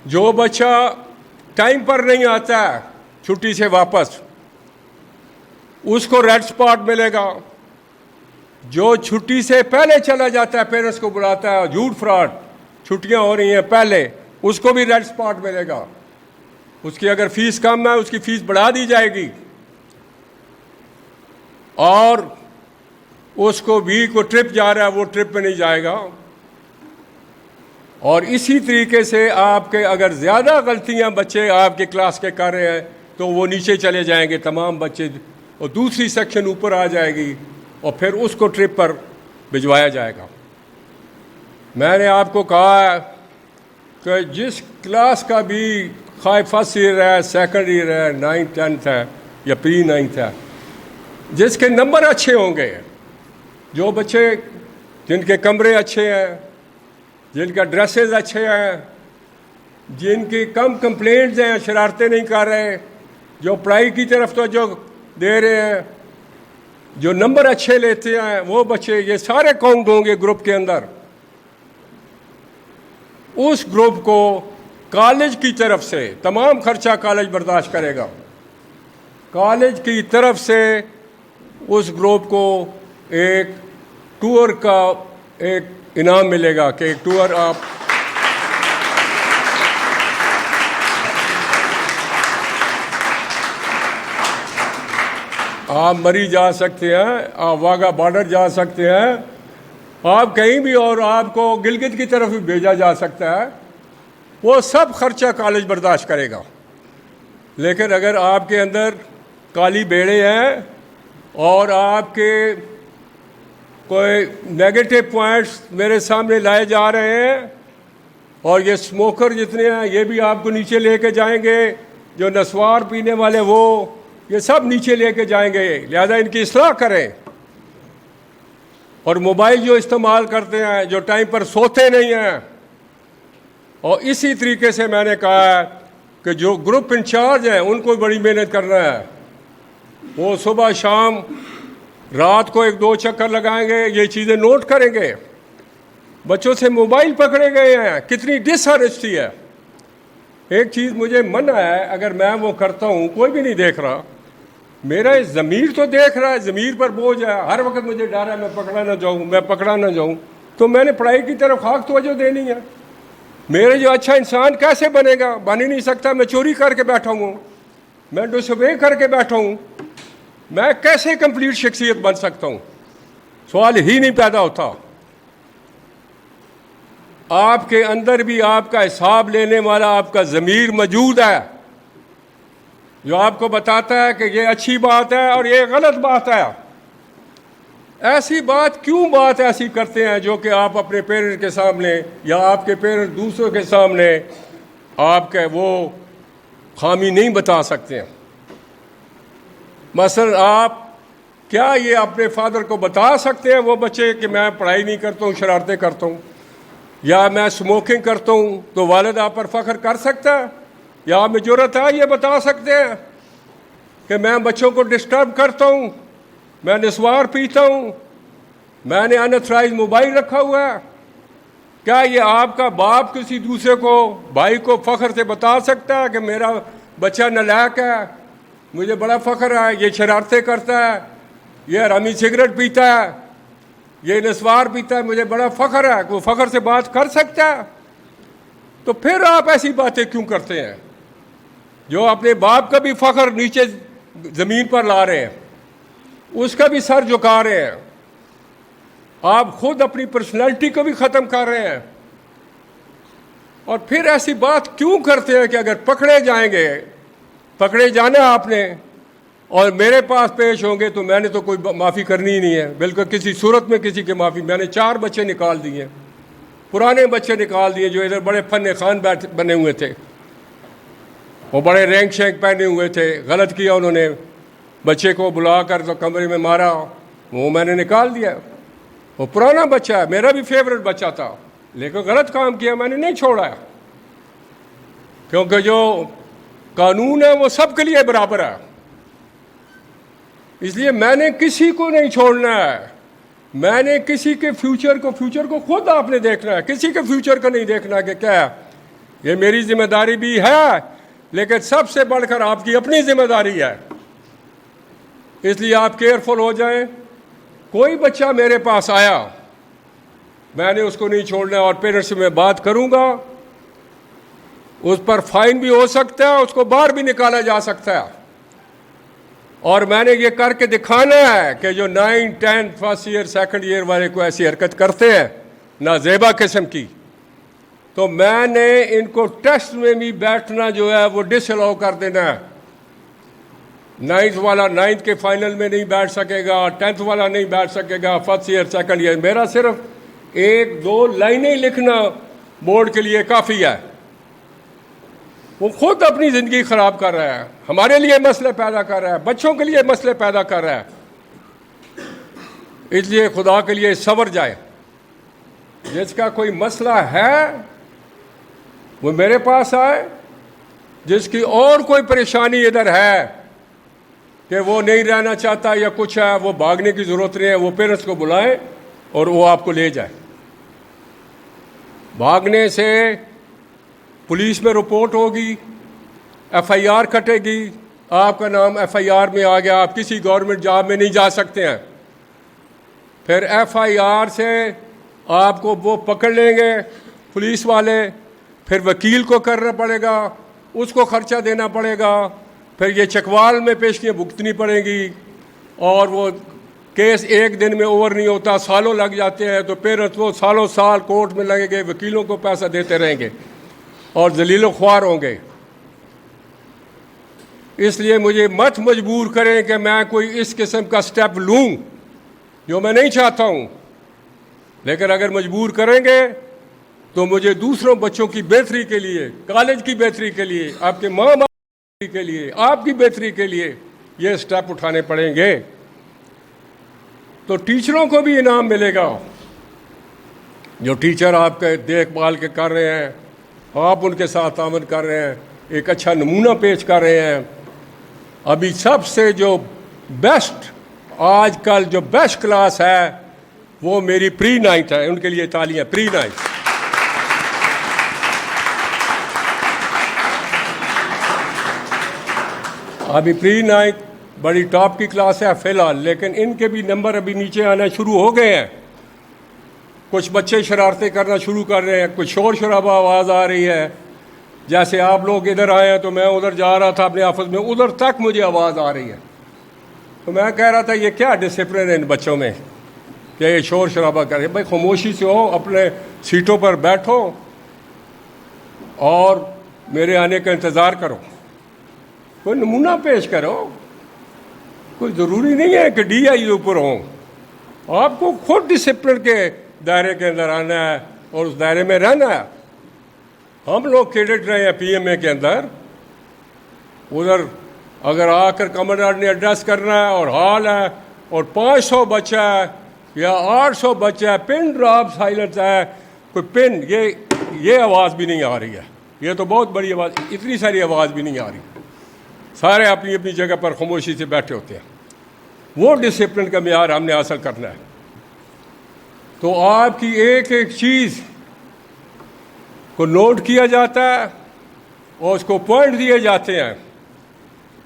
جو بچہ ٹائم پر نہیں آتا ہے چھٹی سے واپس اس کو ریڈ سپاٹ ملے گا، جو چھٹی سے پہلے چلا جاتا ہے پیرنٹس کو بلاتا ہے جھوٹ فراڈ چھٹیاں ہو رہی ہیں پہلے، اس کو بھی ریڈ سپاٹ ملے گا۔ اس کی اگر فیس کم ہے اس کی فیس بڑھا دی جائے گی، اور اس کو بھی کوئی ٹرپ جا رہا ہے وہ ٹرپ پہ نہیں جائے گا۔ اور اسی طریقے سے آپ کے اگر زیادہ غلطیاں بچے آپ کے کلاس کے کر رہے ہیں تو وہ نیچے چلے جائیں گے تمام بچے، اور دوسری سیکشن اوپر آ جائے گی اور پھر اس کو ٹرپ پر بھجوایا جائے گا۔ میں نے آپ کو کہا ہے کہ جس کلاس کا بھی خواہ فرسٹ ایئر ہے، سیکنڈ ایئر ہے، 9th 10th ہے یا پری 9th ہے، جس کے نمبر اچھے ہوں گے، جو بچے جن کے کمرے اچھے ہیں، جن کا ڈریسز اچھے ہیں، جن کی کم کمپلینٹس ہیں، شرارتیں نہیں کر رہے، جو پڑھائی کی طرف توجہ دے رہے ہیں، جو نمبر اچھے لیتے ہیں، وہ بچے یہ سارے کاؤنٹ ہوں گے گروپ کے اندر۔ اس گروپ کو کالج کی طرف سے تمام خرچہ کالج برداشت کرے گا، کالج کی طرف سے اس گروپ کو ایک ٹور کا ایک انعام ملے گا کہ ایک ٹور آپ مری جا سکتے ہیں، آپ واگا بارڈر جا سکتے ہیں، آپ کہیں بھی، اور آپ کو گلگت کی طرف بھی بھیجا جا سکتا ہے، وہ سب خرچہ کالج برداشت کرے گا۔ لیکن اگر آپ کے اندر کالی بیڑے ہیں اور آپ کے کوئی نیگیٹو پوائنٹس میرے سامنے لائے جا رہے ہیں، اور یہ اسموکر جتنے ہیں یہ بھی آپ کو نیچے لے کے جائیں گے، جو نسوار پینے والے وہ یہ سب نیچے لے کے جائیں گے، لہذا ان کی اصلاح کریں۔ اور موبائل جو استعمال کرتے ہیں، جو ٹائم پر سوتے نہیں ہیں، اور اسی طریقے سے میں نے کہا ہے کہ جو گروپ انچارج ہیں ان کو بڑی محنت کرنا ہے، وہ صبح شام رات کو 1-2 چکر لگائیں گے، یہ چیزیں نوٹ کریں گے۔ بچوں سے موبائل پکڑے گئے ہیں، کتنی ڈس آنیسٹی ہے۔ ایک چیز مجھے منع ہے، اگر میں وہ کرتا ہوں کوئی بھی نہیں دیکھ رہا، میرا ضمیر تو دیکھ رہا ہے، ضمیر پر بوجھ ہے، ہر وقت مجھے ڈر ہے میں پکڑا نہ جاؤں، تو میں نے پڑھائی کی طرف خاص توجہ دینی ہے۔ میرے جو اچھا انسان کیسے بنے گا؟ بن ہی نہیں سکتا، میں چوری کر کے بیٹھا ہوں، میں ڈس اوبے کر کے بیٹھا ہوں، میں کیسے کمپلیٹ شخصیت بن سکتا ہوں؟ سوال ہی نہیں پیدا ہوتا۔ آپ کے اندر بھی آپ کا حساب لینے والا آپ کا ضمیر موجود ہے، جو آپ کو بتاتا ہے کہ یہ اچھی بات ہے اور یہ غلط بات ہے۔ ایسی بات کیوں بات ایسی کرتے ہیں جو کہ آپ اپنے پیرنٹ کے سامنے یا آپ کے پیرنٹ دوسروں کے سامنے آپ کے وہ خامی نہیں بتا سکتے ہیں؟ مثلا آپ کیا یہ اپنے فادر کو بتا سکتے ہیں وہ بچے کہ میں پڑھائی نہیں کرتا ہوں، شرارتیں کرتا ہوں، یا میں اسموکنگ کرتا ہوں، تو والد آپ پر فخر کر سکتا ہے؟ یا آپ میں جرأت ہے یہ بتا سکتے ہیں؟ کہ میں بچوں کو ڈسٹرب کرتا ہوں، میں نسوار پیتا ہوں، میں نے انتھرائز موبائل رکھا ہوا ہے؟ کیا یہ آپ کا باپ کسی دوسرے کو، بھائی کو فخر سے بتا سکتا ہے کہ میرا بچہ نالائق ہے، مجھے بڑا فخر ہے، یہ شرارتیں کرتا ہے، یہ حرامی سگریٹ پیتا ہے، یہ نسوار پیتا ہے، مجھے بڑا فخر ہے؟ وہ فخر سے بات کر سکتا ہے؟ تو پھر آپ ایسی باتیں کیوں کرتے ہیں جو اپنے باپ کا بھی فخر نیچے زمین پر لا رہے ہیں، اس کا بھی سر جھکا رہے ہیں، آپ خود اپنی پرسنالٹی کو بھی ختم کر رہے ہیں، اور پھر ایسی بات کیوں کرتے ہیں کہ اگر پکڑے جائیں گے، پکڑے جانا آپ نے اور میرے پاس پیش ہوں گے تو میں نے تو کوئی معافی کرنی ہی نہیں ہے، بالکل کسی صورت میں کسی کی معافی۔ میں نے 4 بچے نکال دیے، پرانے بچے نکال دیے جو ادھر بڑے فن خان بنے ہوئے تھے، وہ بڑے رینک شینک پہنے ہوئے تھے، غلط کیا انہوں نے، بچے کو بلا کر تو کمرے میں مارا، وہ میں نے نکال دیا۔ وہ پرانا بچہ ہے، میرا بھی فیورٹ بچہ تھا، لیکن غلط کام کیا، میں نے نہیں چھوڑا ہے، کیونکہ جو قانون ہے وہ سب کے لیے برابر ہے، اس لیے میں نے کسی کو نہیں چھوڑنا ہے، میں نے کسی کے فیوچر کو خود آپ نے دیکھنا ہے، کسی کے فیوچر کو نہیں دیکھنا کہ کیا ہے۔ یہ میری ذمہ داری بھی ہے، لیکن سب سے بڑھ کر آپ کی اپنی ذمہ داری ہے، اس لیے آپ کیئرفل ہو جائیں۔ کوئی بچہ میرے پاس آیا، میں نے اس کو نہیں چھوڑنا، اور پیرنٹس سے میں بات کروں گا، اس پر فائن بھی ہو سکتا ہے، اس کو باہر بھی نکالا جا سکتا ہے، اور میں نے یہ کر کے دکھانا ہے کہ جو 9, 10 فرسٹ ایئر سیکنڈ ایئر والے کو ایسی حرکت کرتے ہیں نازیبا قسم کی، تو میں نے ان کو ٹیسٹ میں بھی بیٹھنا جو ہے وہ ڈس الاؤ کر دینا ہے۔ 9th والا 9th کے فائنل میں نہیں بیٹھ سکے گا، 10th والا نہیں بیٹھ سکے گا، فرسٹ ایئر سیکنڈ ایئر۔ میرا صرف 1-2 لائنیں لکھنا بورڈ کے لیے کافی ہے، وہ خود اپنی زندگی خراب کر رہا ہے، ہمارے لیے مسئلے پیدا کر رہا ہے، بچوں کے لیے مسئلے پیدا کر رہا ہے۔ اس لیے خدا کے لیے صبر جائے، جس کا کوئی مسئلہ ہے وہ میرے پاس آئے، جس کی اور کوئی پریشانی ادھر ہے کہ وہ نہیں رہنا چاہتا یا کچھ ہے، وہ بھاگنے کی ضرورت نہیں ہے، وہ پیرنٹس کو بلائیں اور وہ آپ کو لے جائے۔ بھاگنے سے پولیس میں رپورٹ ہوگی، ایف آئی آر کٹے گی، آپ کا نام ایف آئی آر میں آ گیا، آپ کسی گورنمنٹ جاب میں نہیں جا سکتے ہیں۔ پھر ایف آئی آر سے آپ کو وہ پکڑ لیں گے پولیس والے، پھر وکیل کو کرنا پڑے گا، اس کو خرچہ دینا پڑے گا، پھر یہ چکوال میں پیشیاں بھگتنی پڑیں گی، اور وہ کیس ایک دن میں اوور نہیں ہوتا، سالوں لگ جاتے ہیں، تو پیرنٹس وہ سالوں سال کورٹ میں لگیں گے، وکیلوں کو پیسہ دیتے رہیں گے اور ذلیل و خوار ہوں گے۔ اس لیے مجھے مت مجبور کریں کہ میں کوئی اس قسم کا سٹیپ لوں جو میں نہیں چاہتا ہوں، لیکن اگر مجبور کریں گے تو مجھے دوسروں بچوں کی بہتری کے لیے، کالج کی بہتری کے لیے، آپ کے ماں باپ کی بہتری کے لیے، آپ کی بہتری کے لیے یہ سٹیپ اٹھانے پڑیں گے۔ تو ٹیچروں کو بھی انعام ملے گا، جو ٹیچر آپ کے دیکھ بھال کے کر رہے ہیں، آپ ان کے ساتھ تعاون کر رہے ہیں، ایک اچھا نمونہ پیش کر رہے ہیں۔ ابھی سب سے جو بیسٹ، آج کل جو بیسٹ کلاس ہے وہ میری پری 9th ہے، ان کے لیے تالیاں، پری 9th۔ ابھی پری 9th بڑی ٹاپ کی کلاس ہے فی الحال، لیکن ان کے بھی نمبر ابھی نیچے آنا شروع ہو گئے ہیں۔ کچھ بچے شرارتیں کرنا شروع کر رہے ہیں، کچھ شور شرابہ آواز آ رہی ہے، جیسے آپ لوگ ادھر آئے ہیں تو میں ادھر جا رہا تھا اپنے آفس میں، ادھر تک مجھے آواز آ رہی ہے، تو میں کہہ رہا تھا یہ کیا ڈسپلن ہے ان بچوں میں کہ یہ شور شرابہ کرے؟ بھائی خاموشی سے ہو، اپنے سیٹوں پر بیٹھو اور میرے آنے کا انتظار کرو، کوئی نمونہ پیش کرو۔ کوئی ضروری نہیں ہے کہ ڈی آئی اوپر ہوں، آپ کو خود ڈسپلن کے دائرے کے اندر آنا ہے اور اس دائرے میں رہنا ہے۔ ہم لوگ کیڈٹ رہے ہیں پی ایم اے کے اندر، ادھر اگر آ کر کمانڈر نے ایڈریس کرنا ہے اور ہال ہے اور 500 بچہ ہے یا 800 بچہ ہے، پن ڈراپ سائلنس ہے، کوئی پن، یہ آواز بھی نہیں آ رہی ہے، یہ تو بہت بڑی آواز، اتنی ساری آواز بھی نہیں آ رہی۔ سارے اپنی اپنی جگہ پر خاموشی سے بیٹھے ہوتے ہیں. وہ ڈسپلن کا معیار ہم نے حاصل کرنا ہے. تو آپ کی ایک ایک چیز کو نوٹ کیا جاتا ہے اور اس کو پوائنٹ دیے جاتے ہیں.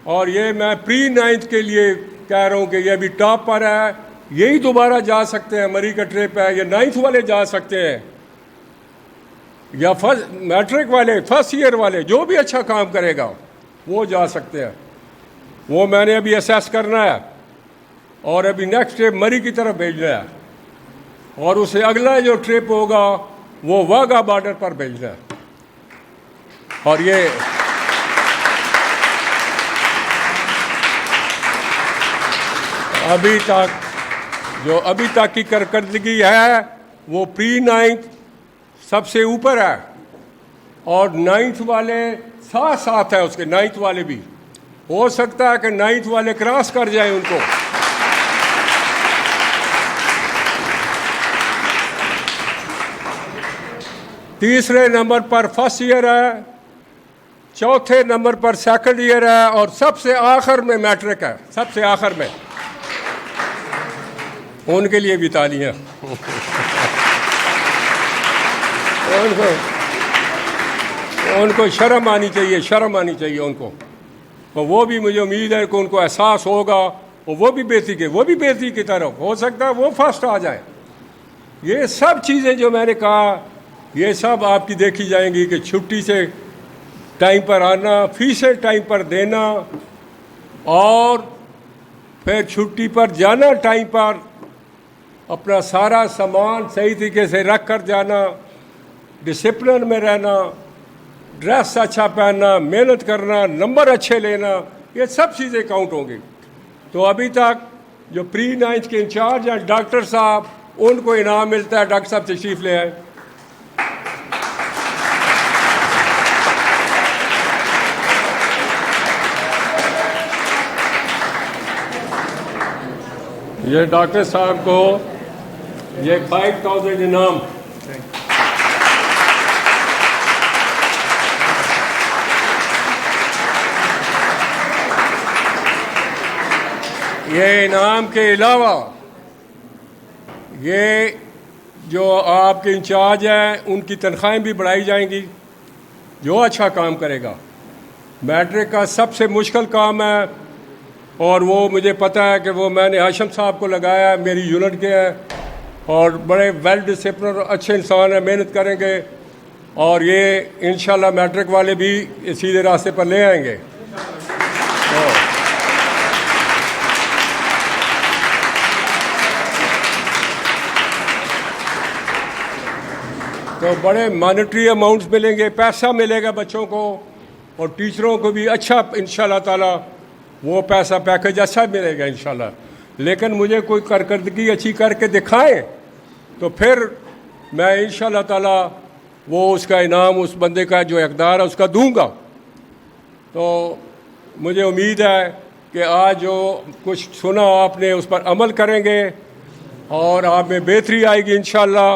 اور یہ میں پری 9th کے لیے کہہ رہا ہوں کہ یہ ابھی ٹاپ پر ہے, یہی دوبارہ جا سکتے ہیں. مری کا ٹرپ ہے, یہ 9th والے جا سکتے ہیں, یا میٹرک والے, فرسٹ ایئر والے, جو بھی اچھا کام کرے گا وہ جا سکتے ہیں. وہ میں نے ابھی اسیس کرنا ہے اور ابھی نیکسٹ ٹرپ مری کی طرف بھیجنا ہے, اور اسے اگلا جو ٹرپ ہوگا وہ واگا بارڈر پر بھیجنا ہے. اور یہ ابھی تک کی کارکردگی ہے وہ پری 9th سب سے اوپر ہے, اور 9th والے ساتھ ساتھ ہے اس کے. 9th والے بھی ہو سکتا ہے کہ 9th والے کراس کر جائیں ان کو. تیسرے نمبر پر فرسٹ ایئر ہے, چوتھے نمبر پر سیکنڈ ایئر ہے, اور سب سے آخر میں میٹرک ہے. سب سے آخر میں ان کے لیے بھی تالیاں. ان کو شرم آنی چاہیے, شرم آنی چاہیے ان کو. تو وہ بھی مجھے امید ہے کہ ان کو احساس ہوگا, اور وہ بھی بےتی کی طرف ہو سکتا ہے وہ فرسٹ آ جائیں. یہ سب چیزیں جو میں نے کہا یہ سب آپ کی دیکھی جائیں گی کہ چھٹی سے ٹائم پر آنا, فیسیں ٹائم پر دینا, اور پھر چھٹی پر جانا ٹائم پر, اپنا سارا سامان صحیح طریقے سے رکھ کر جانا, ڈسپلن میں رہنا, ڈریس اچھا پہننا, محنت کرنا, نمبر اچھے لینا, یہ سب چیزیں کاؤنٹ ہوں گی. تو ابھی تک جو پری 9th کے انچارج ہیں ڈاکٹر صاحب, ان کو انعام ملتا ہے. ڈاکٹر صاحب تشریف لے آئے. یہ ڈاکٹر صاحب کو یہ 5,000 انعام. یہ انعام کے علاوہ یہ جو آپ کے انچارج ہیں ان کی تنخواہیں بھی بڑھائی جائیں گی. جو اچھا کام کرے گا, میٹرک کا سب سے مشکل کام ہے, اور وہ مجھے پتہ ہے کہ وہ میں نے ہاشم صاحب کو لگایا, میری یونٹ کے ہیں, اور بڑے ویل ڈسپلن اور اچھے انسان ہیں, محنت کریں گے, اور یہ انشاءاللہ میٹرک والے بھی سیدھے راستے پر لے آئیں گے. تو بڑے مانیٹری اماؤنٹس ملیں گے, پیسہ ملے گا بچوں کو, اور ٹیچروں کو بھی اچھا انشاءاللہ تعالی وہ پیسہ پیکج اچھا ملے گا انشاءاللہ. لیکن مجھے کوئی کارکردگی اچھی کر کے دکھائیں تو پھر میں انشاءاللہ تعالی وہ اس کا انعام اس بندے کا جو اقدار ہے اس کا دوں گا. تو مجھے امید ہے کہ آج جو کچھ سنا آپ نے اس پر عمل کریں گے, اور آپ میں بہتری آئے گی انشاءاللہ.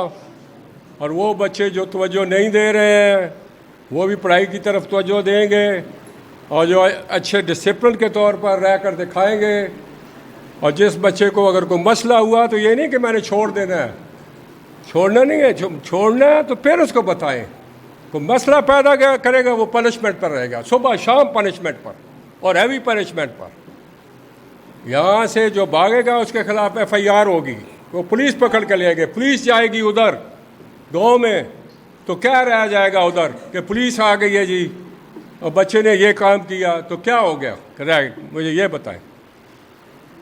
اور وہ بچے جو توجہ نہیں دے رہے ہیں وہ بھی پڑھائی کی طرف توجہ دیں گے, اور جو اچھے ڈسپلن کے طور پر رہ کر دکھائیں گے. اور جس بچے کو اگر کوئی مسئلہ ہوا تو یہ نہیں کہ میں نے چھوڑ دینا ہے, چھوڑنا نہیں ہے, چھوڑنا ہے تو پھر اس کو بتائیں. کوئی مسئلہ پیدا کرے گا وہ پنشمنٹ پر رہے گا, صبح شام پنشمنٹ پر, اور ہیوی پنشمنٹ پر. یہاں سے جو بھاگے گا اس کے خلاف FIR ہوگی, وہ پولیس پکڑ کے لے گئے. پولیس جائے گی ادھر گاؤں میں تو کیا رہ جائے گا ادھر کہ پولیس آ گئی ہے جی اور بچے نے یہ کام کیا, تو کیا ہو گیا؟ مجھے یہ بتائیں.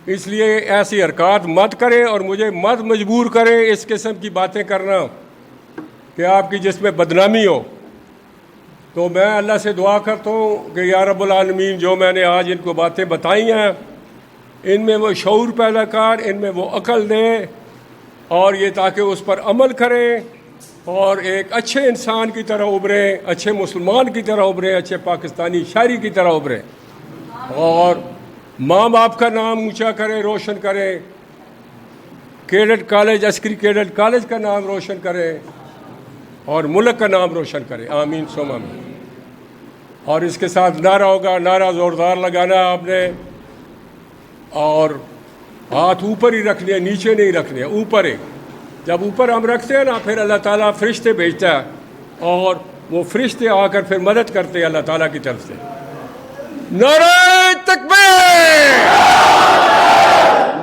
اس لیے ایسی حرکات مت کریں, اور مجھے مت مجبور کریں اس قسم کی باتیں کرنا کہ آپ کی جس میں بدنامی ہو. تو میں اللہ سے دعا کرتا ہوں کہ یا رب العالمین جو میں نے آج ان کو باتیں بتائی ہیں ان میں وہ شعور پیدا کر, ان میں وہ عقل دے, اور یہ تاکہ اس پر عمل کریں اور ایک اچھے انسان کی طرح ابھریں, اچھے مسلمان کی طرح ابھریں, اچھے پاکستانی شہری کی طرح ابھریں, اور ماں باپ کا نام اونچا کریں, روشن کریں, کیڈٹ کالج عسکری کیڈٹ کالج کا نام روشن کریں, اور ملک کا نام روشن کریں. آمین ثم آمین. اور اس کے ساتھ نعرہ ہوگا, نعرہ زوردار لگانا ہے آپ نے, اور ہاتھ اوپر ہی رکھنے ہیں, نیچے نہیں رکھنے ہیں, اوپر ہی. جب اوپر ہم رکھتے ہیں نا, پھر اللہ تعالیٰ فرشتے بھیجتا ہے, اور وہ فرشتے آ کر پھر مدد کرتے ہیں اللہ تعالیٰ کی طرف سے. نعرہ تکبیر,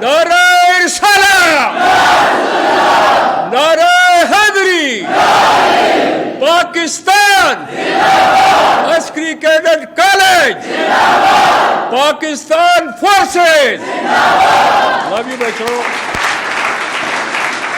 نعرہ رسالہ, نعرہ حیدری, پاکستان عسکری cadet college, Pakistan forces. Love you بچوں.